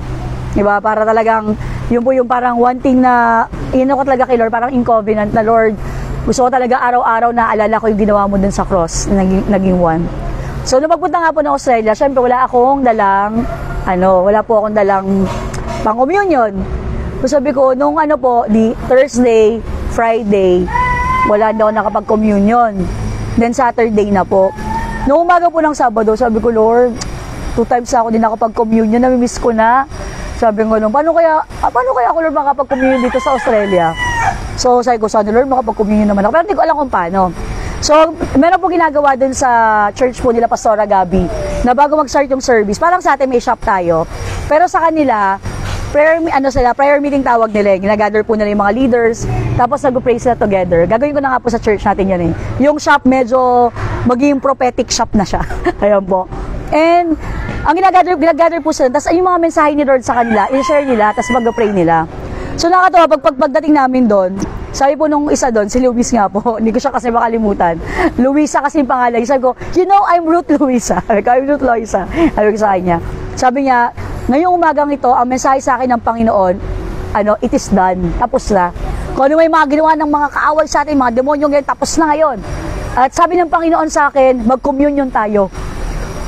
'Di ba? Para talagang yun po yung parang one thing na ko talaga kay Lord, parang in covenant na Lord. Gusto ko talaga araw-araw na alala ko yung ginawa mo dun sa cross, naging one. So nung magpunta nga po ng Australia, syempre wala po akong dalang pang-communion. So sabi ko nung di Thursday, Friday, wala daw nakapag-communion. Then Saturday na po. Noong umaga po ng Sabado, sabi ko, Lord, 2 times ako din nakapag-communion, nami-miss ko na. Sabi ko, paano kaya ako, Lord, makapag-communion dito sa Australia? So, sabi ko, sana, Lord, makapag-communion naman ako. Pero hindi ko alam kung paano. So, meron po ginagawa dun sa church po nila, Pastora Gabi, na bago mag-start yung service, parang sa atin may shop tayo. Pero sa kanila, prayer meeting tawag nila. Ginagather po nila yung mga leaders, tapos nag-pray sila together. Gagawin ko na nga po sa church natin yan eh. Yung shop medyo maging prophetic shop na siya. Ayan po. And ang ginagather po sila, tapos yung mga mensahe ni Lord sa kanila, i-share nila, tapos mag-pray nila. So nakakatawa, pagdating namin doon, sabi po nung isa doon, si Luis nga po, hindi ko siya kasi makalimutan. Luisa kasi yung pangalan. Sabi ko, you know, I'm Ruth Luisa. I'm Ruth Luisa. Sabi ko sa kanya. Sabi niya, ngayong umagang ito, ang mensahe sa akin ng Panginoon, it is done. Tapos na. Kung ano may mga ginawa ng mga kaaway sa atin, mga demonyo ngayon, tapos na ngayon. At sabi ng Panginoon sa akin, mag-communion tayo.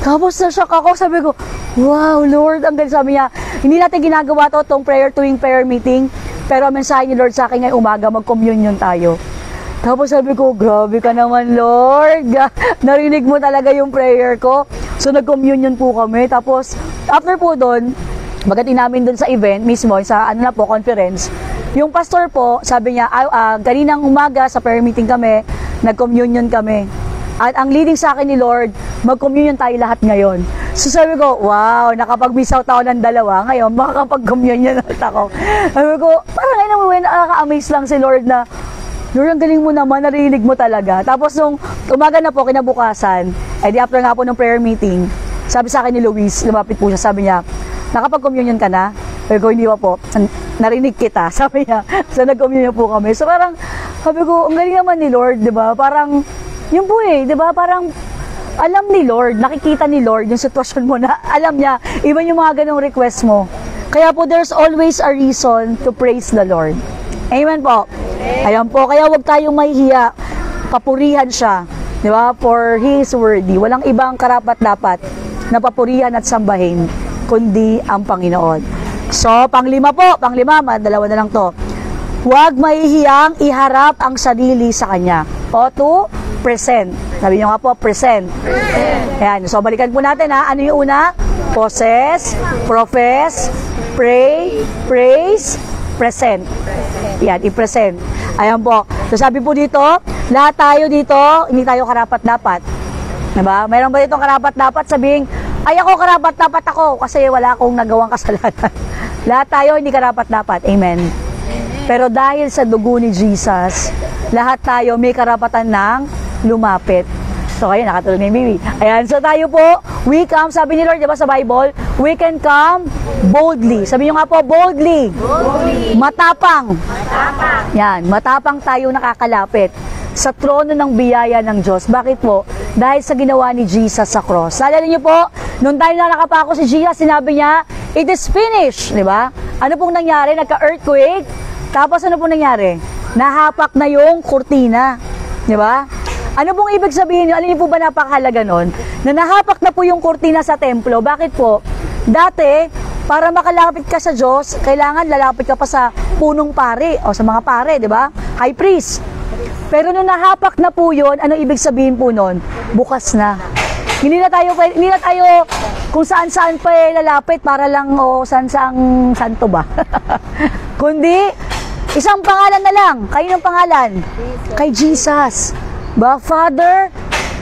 Tapos na-shock ako, sabi ko, wow, Lord, ang galing. Sabi niya, hindi natin ginagawa to, itong tuwing prayer meeting, pero ang mensahe ni Lord sa akin ngayong umaga, mag-communion tayo. Tapos sabi ko, grabe ka naman, Lord. Narinig mo talaga yung prayer ko. So, nag-communion po kami. Tapos, after po doon, magating namin doon sa event mismo, sa conference, yung pastor po, sabi niya, kaninang umaga sa prayer meeting kami, nag-communion kami. At ang leading sa akin ni Lord, mag-communion tayo lahat ngayon. So sabi ko, wow, nakapag-miss out ako ng dalawa. Ngayon, makakapag-communion ulit ako. Sabi ko, parang ngayon, nakaka-amaze lang si Lord na, Lord, ang galing mo naman, narinig mo talaga. Tapos nung umaga na po, kinabukasan, di after nga po ng prayer meeting, sabi sa akin ni Luis, lumapit po siya, sabi niya, nakapag-communion ka na? Sabi ko, hindi pa po. Narinig kita. Sabi niya, so nag-communion po kami. So parang, sabi ko, ang galing naman ni Lord, di ba? Parang, yun po di ba? Parang, alam ni Lord, nakikita ni Lord yung sitwasyon mo na alam niya, even yung mga ganong request mo. Kaya po, there's always a reason to praise the Lord. Amen po. Ayan po, kaya huwag tayong mahihiya. Papurihan siya. Di ba? For He is worthy. Walang ibang karapat-dapat na papurihan at sambahin, kundi ang Panginoon. So, panglima, dalawa na lang to. Huwag mahihiyang iharap ang sarili sa Kanya. O to present. Sabi nyo nga po, present. Ayan. So, balikan po natin ha. Ano yung una? Possess, profess, pray, praise, present. Yan, i-present. Ayan po. So, sabi po dito, lahat tayo dito, hindi tayo karapat-dapat. Diba? Mayroon ba dito karapat-dapat? Sabihin, ay ako karapat-dapat ako kasi wala akong nagawang kasalanan. Lahat tayo hindi karapat-dapat. Amen. Pero dahil sa dugo ni Jesus, lahat tayo may karapatan ng lumapit. So, ayun, nakatulog na yung baby. Ayan, so tayo po, we come, sabi ni Lord, diba sa Bible, we can come boldly. Sabi nyo nga po, boldly. Matapang. Yan, matapang tayo nakakalapit sa trono ng biyaya ng Diyos. Bakit po? Dahil sa ginawa ni Jesus sa cross. Naalala niyo po, nung tayo na nakapako si Jesus, sinabi niya, it is finished. Diba? Ano pong nangyari? Nagka-earthquake. Tapos ano pong nangyari? Nahapak na yung kurtina. Diba? Ano pong ibig sabihin nyo? Alam niyo po ba napakahalaga nun? Na nahapak na po yung kurtina sa templo. Bakit po? Dati, para makalapit ka sa Diyos, kailangan lalapit ka pa sa punong pare o sa mga pare, di ba? High priest. Pero nung nahapak na po yun, ano ibig sabihin po nun? Bukas na. Hindi na tayo kung saan-saan pa lalapit para lang saan-saang santo ba? Kundi, isang pangalan na lang. Kayo ng pangalan? Kay Jesus. Ba, Father,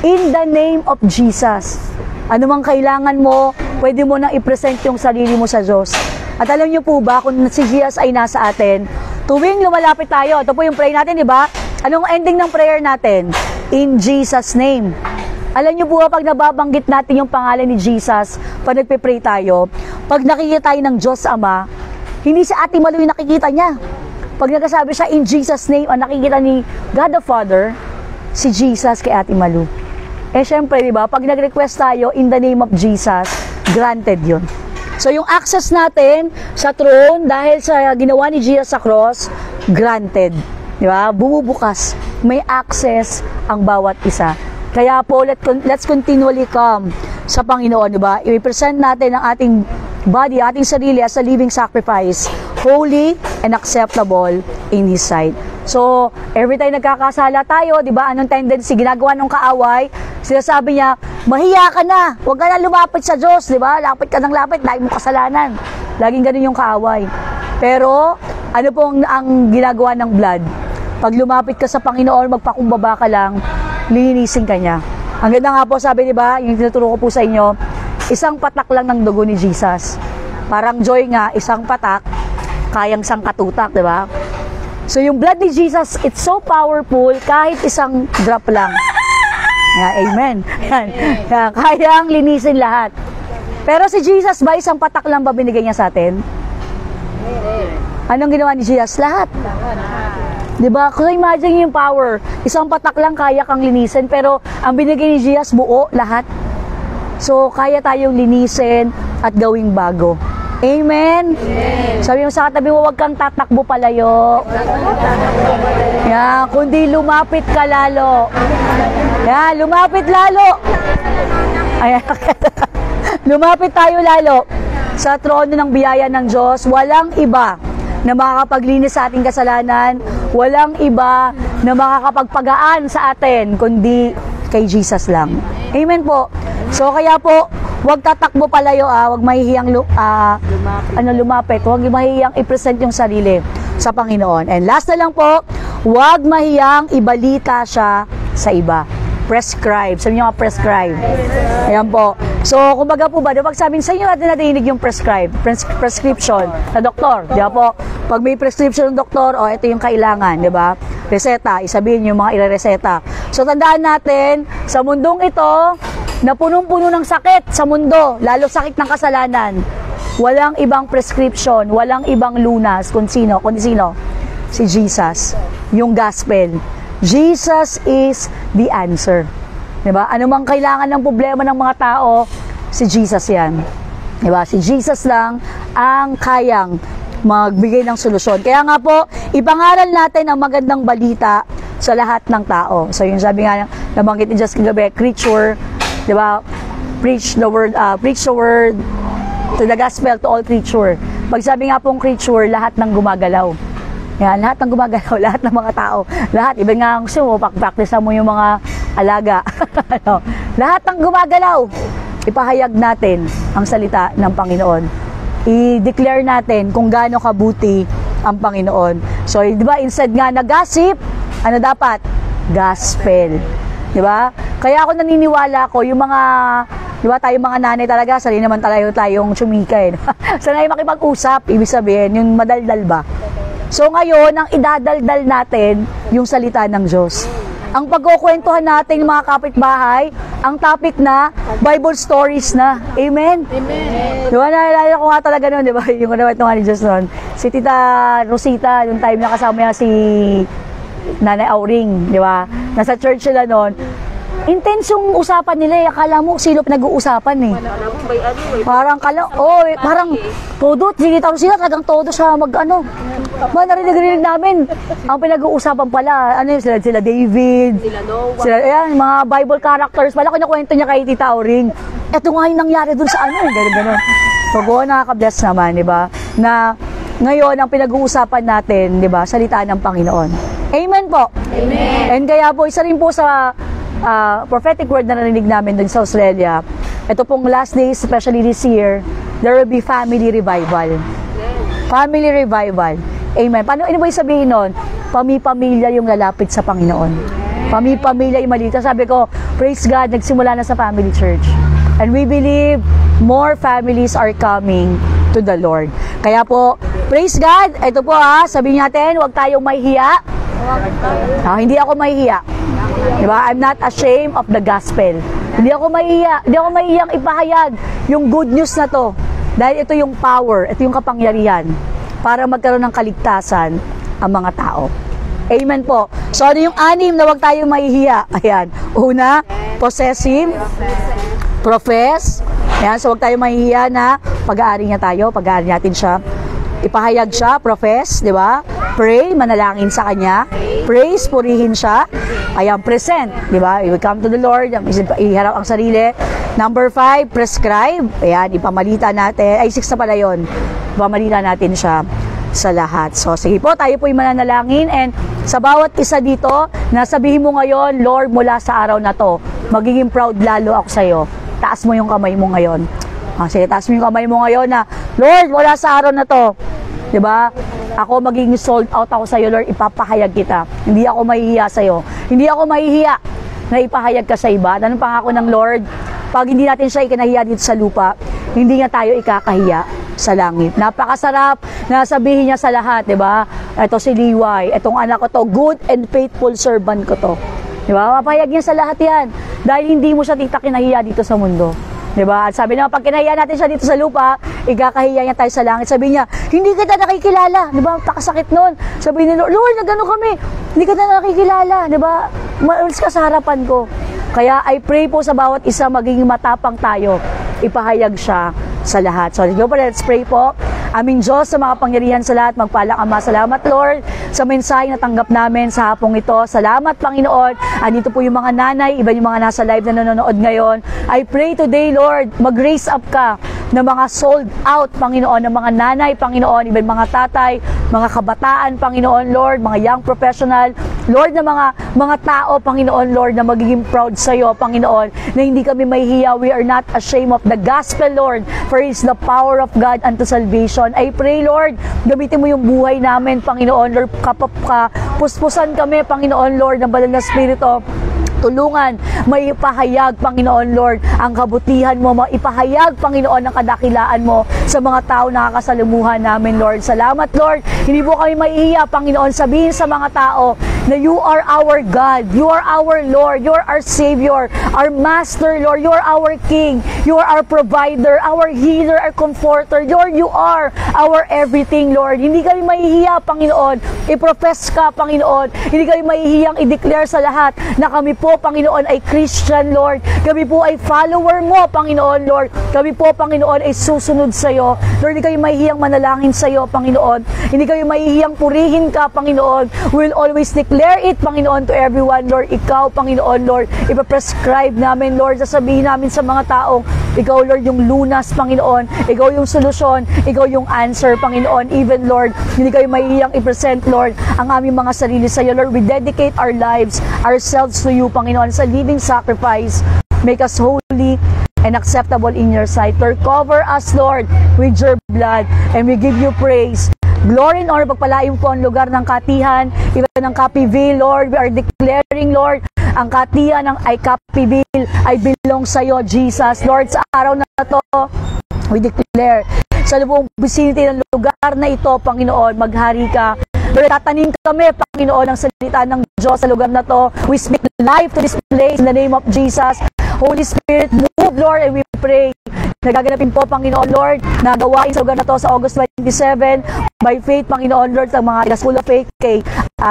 in the name of Jesus. Ano mang kailangan mo, pwede mo nang i-present yung sarili mo sa Diyos. At alam niyo po ba, kung si Jesus ay nasa atin, tuwing lumalapit tayo, ito po yung prayer natin, di ba? Anong ending ng prayer natin? In Jesus' name. Alam niyo po ba, pag nababanggit natin yung pangalan ni Jesus, pag nagpe-pray tayo, pag nakikita tayo ng Diyos Ama, hindi si Ate Malu yung nakikita niya. Pag nagsasabi siya in Jesus' name, ang nakikita ni God the Father, si Jesus kay Ate Malu. Syempre, di ba, pag nag-request tayo in the name of Jesus, granted yun. So, yung access natin sa throne, dahil sa ginawa ni Jesus sa cross, granted. Di ba? Bumubukas. May access ang bawat isa. Kaya po, let's continually come sa Panginoon, di ba? I-present natin ang ating body, ating sarili as a living sacrifice, holy and acceptable in His sight. So, every time nagkakasala tayo, di ba, anong tendency, ginagawa ng kaaway, sinasabi niya, mahiya ka na, huwag ka na lumapit sa Diyos, di ba, lapit ka ng lapit, lagi mo kasalanan. Laging ganun yung kaaway. Pero, ano pong ang ginagawa ng blood? Pag lumapit ka sa Panginoon, magpakumbaba ka lang, lilinisin ka niya. Ang ganda nga po, sabi, di ba, yung tinuturo ko po sa inyo, isang patak lang ng dugo ni Jesus. Parang Joy nga, isang patak, kayang sangkatutak, di ba? So yung blood ni Jesus, it's so powerful, kahit isang drop lang. Amen. Yan. Kayang linisin lahat. Pero si Jesus ba, isang patak lang ba binigay niya sa atin? Anong ginawa ni Jesus? Lahat. Diba? Kung imagine yung power, isang patak lang kaya kang linisin, pero ang binigay ni Jesus, buo, lahat. So, kaya tayong linisin at gawing bago. Amen? Sabi mo sa katabi mo, huwag kang tatakbo palayo. Yan, kundi lumapit ka lalo. Yan, lumapit lalo. Ayan. Lumapit tayo lalo sa trono ng biyaya ng Diyos. Walang iba na makakapaglinis sa ating kasalanan. Walang iba na makakapagpagaan sa atin, kundi kay Jesus lang. Amen po. So kaya po, huwag tatakbo palayo, huwag mahihiyang lumapit, huwag mahihiyang i-present yung sarili sa Panginoon. And last na lang po, huwag mahihiyang ibalita siya sa iba. Prescribe. Sabi niyo nga, prescribe. Ayan po. So, kumbaga po ba, pag sabi sa inyo natin nadinig yung prescription na doktor, di ba po? Pag may prescription ng doktor, ito yung kailangan, di ba? Reseta, isabihin yung mga irereseta. So, tandaan natin, sa mundong ito, na punong-puno ng sakit sa mundo, lalo sakit ng kasalanan, walang ibang prescription, walang ibang lunas, kundi sino? Si Jesus. Yung gospel. Jesus is the answer. Diba? Ano mang kailangan ng problema ng mga tao, si Jesus yan. Diba? Si Jesus lang ang kayang magbigay ng solusyon. Kaya nga po, ipangaral natin ang magandang balita sa lahat ng tao. So yung sabi nga, nabanggit ni Just kagabi, creature, diba? Preach the word to the gospel to all creature. Pag sabi nga pong creature, lahat ng gumagalaw. Yan, lahat ng gumagalaw, lahat ng mga tao, lahat, iba nga gusto mo, practice mo yung mga alaga. Lahat ng gumagalaw, ipahayag natin ang salita ng Panginoon. I-declare natin kung gaano kabuti ang Panginoon. So, di ba, instead nga na gossip, ano dapat? Gospel. Di ba? Kaya ako naniniwala ko, yung mga, di ba, tayong mga nanay talaga, sali naman tayong chumika eh. Sanay makipag-usap, ibig sabihin, yung madaldal ba? So ngayon, ang idadaldal natin, yung salita ng Diyos. Ang pagkukwentuhan natin ng mga kapitbahay, ang topic na Bible stories na. Amen? Amen. Diba, naalala ko nga talaga nun, diba? Yung ito nga ni Diyos nun. Si Tita Rosita, yung time na kasama niya si Nanay Auring, diba? Nasa church sila nun. Intense yung usapan nila, akala mo sino pinag-uusapan eh. Parang parang todo, sige taro sila, talagang todo sa narinig namin. Ang pinag-uusapan pala, sila David, sila mga Bible characters, pala kinakwento niya kay Tita Auring. Ito nga yung nangyari dun sa gano'n. So, nakaka-bless naman, di ba? Na ngayon, ang pinag-uusapan natin, di ba, salita ng Panginoon. Amen po. Amen. And kaya po, isa rin po sa prophetic word na narinig namin dun sa Australia. Ito pong last days, especially this year, there will be family revival. Family revival. Amen. Paano ba sabihin nun? Pami-pamilya yung lalapit sa Panginoon. Pami-pamilya yung malita. Sabi ko, praise God, nagsimula na sa family church. And we believe more families are coming to the Lord. Kaya po, praise God. Ito po sabihin natin, huwag tayong mahihiya. Hindi ako mahihiya. Diba? I'm not ashamed of the gospel. Hindi ako mahihiyang ipahayag yung good news na to. Dahil ito yung power, ito yung kapangyarihan para magkaroon ng kaligtasan ang mga tao. Amen po. So ano yung 6 na huwag tayong mahihiya? Ayan. Una, possessive, profess. Ayan, so huwag tayong mahihiya na pag-aari niya tayo, pag-aari natin siya. Ipahayag siya, profess, di ba? Pray, manalangin sa Kanya. Praise, purihin siya. Ayan, present, di ba? We come to the Lord, iharap ang sarili. Number 5, prescribe. Ayan, ipamalita natin. 6 na pala yun. Ipamalita natin siya sa lahat. So, sige po, tayo po yung mananalangin. And sa bawat isa dito, nasabihin mo ngayon, Lord, mula sa araw na to, magiging proud lalo ako sa'yo. Taas mo yung kamay mo ngayon. Sige, taas mo yung kamay mo ngayon na, Lord, mula sa araw na to, diba? Ako magiging sold out ako sa iyo, Lord, ipapahayag kita. Hindi ako mahihiya sa iyo. Hindi ako mahihiya na ipahayag ka sa iba. Anong pangako ng Lord? Pag hindi natin siya ikinahiya dito sa lupa, hindi nga tayo ikakahiya sa langit. Napakasarap na sabihin niya sa lahat, di ba? Ito si Liway, itong anak ko to, good and faithful servant ko to. Di ba? Mapahayag niya sa lahat yan. Dahil hindi mo siya kinahiya dito sa mundo. Diba? At sabi naman, pag kinahiya natin siya dito sa lupa, ikakahiya niya tayo sa langit. Sabi niya, hindi kita nakikilala. Diba? Takasakit nun. Sabi niya, Lord, nagano kami. Hindi kita nakikilala. Diba? Maalis ka sa harapan ko. Kaya I pray po sa bawat isa, magiging matapang tayo. Ipahayag siya sa lahat. So, let's pray po. Aming Diyos, sa mga pangyarihan sa lahat, magpalang Ama, salamat Lord sa mensahe na tanggap namin sa hapong ito. Salamat Panginoon. Andito po yung mga nanay, iba yung mga nasa live na nanonood ngayon. I pray today Lord, mag-raise up ka ng mga sold out Panginoon, ng mga nanay Panginoon, iba yung mga tatay, mga kabataan Panginoon Lord, mga young professional, Lord, na mga tao Panginoon Lord, na magiging proud sa iyo Panginoon, na hindi kami mahihiya. We are not ashamed of the gospel Lord, for it's the power of God unto salvation. I pray Lord, gamitin mo yung buhay namin Panginoon Lord, puspusan kami Panginoon Lord ng banal na Espiritu. Tulungan, maipahayag, Panginoon Lord, ang kabutihan mo, maipahayag, Panginoon, ang kadakilaan mo sa mga tao na nakakasalamuhan namin, Lord. Salamat, Lord. Hindi po kami maiiya, Panginoon, sabihin sa mga tao na you are our God, you are our Lord, you are our Savior, our Master, Lord, you are our King, you are our provider, our healer, our comforter, Lord, you are our everything, Lord. Hindi kami maiiya, Panginoon, i-profess ka, Panginoon. Hindi kami maihiyang i-declare sa lahat na kami po, Panginoon, ay Christian, Lord. Kami po ay follower mo, Panginoon, Lord. Kami po, Panginoon, ay susunod sa iyo. Lord, hindi kayo mahihiyang manalangin sa iyo, Panginoon. Hindi kayo mahihiyang purihin ka, Panginoon. We will always declare it, Panginoon, to everyone, Lord. Ikaw, Panginoon, Lord, ipaprescribe namin, Lord. Sasabihin namin sa mga taong, ikaw, Lord, yung lunas, Panginoon. Ikaw yung solusyon. Ikaw yung answer, Panginoon. Even, Lord, hindi kayo mahihiyang i-present, Lord, ang aming mga sarili sa iyo, Lord. We dedicate our lives, ourselves to you, Panginoon, sa living sacrifice. Make us holy and acceptable in your sight. Lord, cover us, Lord, with your blood, and we give you praise. Glory and honor, pagpalain po ang lugar ng Katihan, iba ng Capiville, Lord. We are declaring, Lord, ang Katihan ng Capiville ay belong sa iyo, Jesus. Lord, sa araw na to, we declare sa buong vicinity ng lugar na ito, Panginoon, maghari ka. Lord, tatanim kami, Panginoon, ng salita ng Diyos sa lugar na to. We speak life to this place in the name of Jesus. Holy Spirit, move, Lord, and we pray. Nagaganapin po, Panginoon, Lord, na gawain sa lugar na to sa August 27. By faith, Panginoon, Lord, sa mga School of Faith kay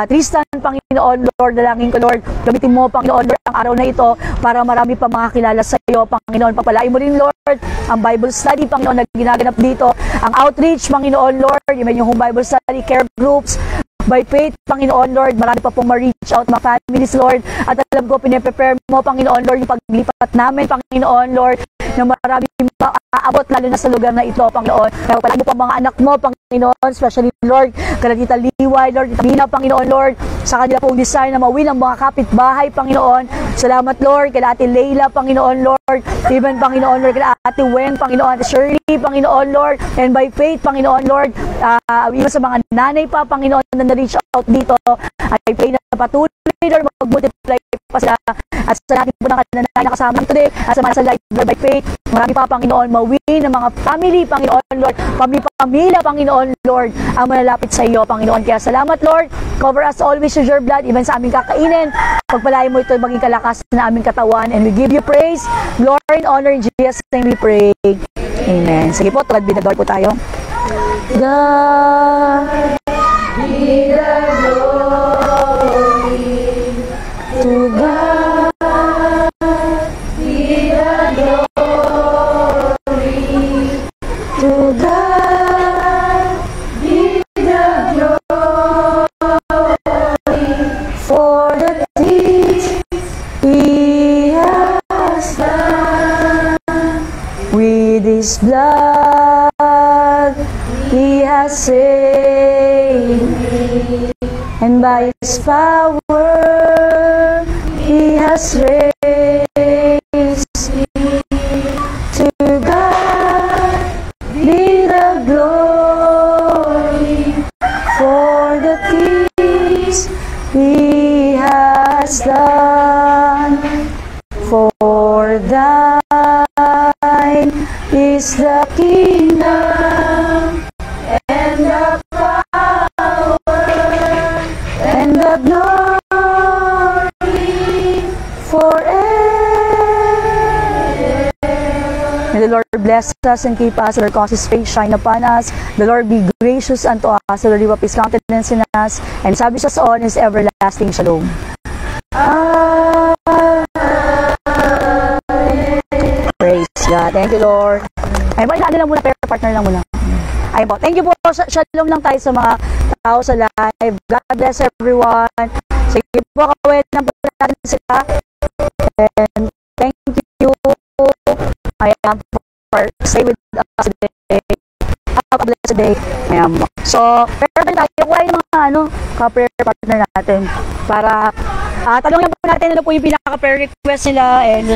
Tristan, Panginoon, Lord, dalangin ko, Lord. Gamitin mo, Panginoon, Lord, ang araw na ito para marami pa makakilala sa iyo, Panginoon. Pagpalain mo rin, Lord, ang Bible study, Panginoon, na ginaganap dito. Ang outreach, Panginoon, Lord, yung home Bible study, care groups. By faith, Panginoon, Lord, marami pa pong ma-reach out mga families, Lord. At alam ko, pinaprepare mo, Panginoon, Lord, yung paglipat namin, Panginoon, Lord, na marami maaabot lalo na sa lugar na ito, Panginoon. Kaya pala mo pa mga anak mo, Panginoon, especially, Lord, kala Tita Liway, Lord, Tita Bina, Panginoon, Lord, sa kanila pong design na mawin ang mga kapitbahay, Panginoon. Salamat, Lord, kala Ate Leila, Panginoon, Lord, even, Panginoon, Lord, kala Ate Wen, Panginoon, Ate Shirley, Panginoon, Lord, and by faith, Panginoon, Lord, even sa mga nanay pa, Panginoon, na na-reach out dito, I pray na patuloy, Lord, mag-multiply pa sila. At sa natin po ng kananay na kasama today, at sa mga sa life, Lord, by faith, marami pa, Panginoon, mawin ng mga family, Panginoon, Lord, pamilya, Panginoon, Lord, ang manalapit sa iyo, Panginoon. Kaya salamat, Lord, cover us always with your blood, even sa aming kakainin, pagpalain mo ito, maging kalakas na aming katawan, and we give you praise, glory, and honor in Jesus' name we pray. Amen. Sige po, tulad binador po tayo. God, be the glory to God, be the glory to God, be the glory for the things He has done. With His blood He has saved me, and by His power He has raised me. To God be the glory for the things He has done. For thine is the kingdom May the Lord bless us and keep us. The Lord cause His face shine upon us. The Lord be gracious unto us. The Lord lift up His countenance in us and establish us on His everlasting shalom. Praise God. Thank you, Lord. Ay, ba, lang muna, prayer partner lang muna. Ayun po. Thank you po. Shalom lang tayo sa mga tao sa live. God bless everyone. Sige po, kawin ng po natin sila. And thank you. Ayan po. Stay with us today. Have a blessed day. Ayan po. So, prayer tayo. Kuha yung mga ka-prayer partner natin. Para tanongin po natin ano po yung pinaka-prayer request nila and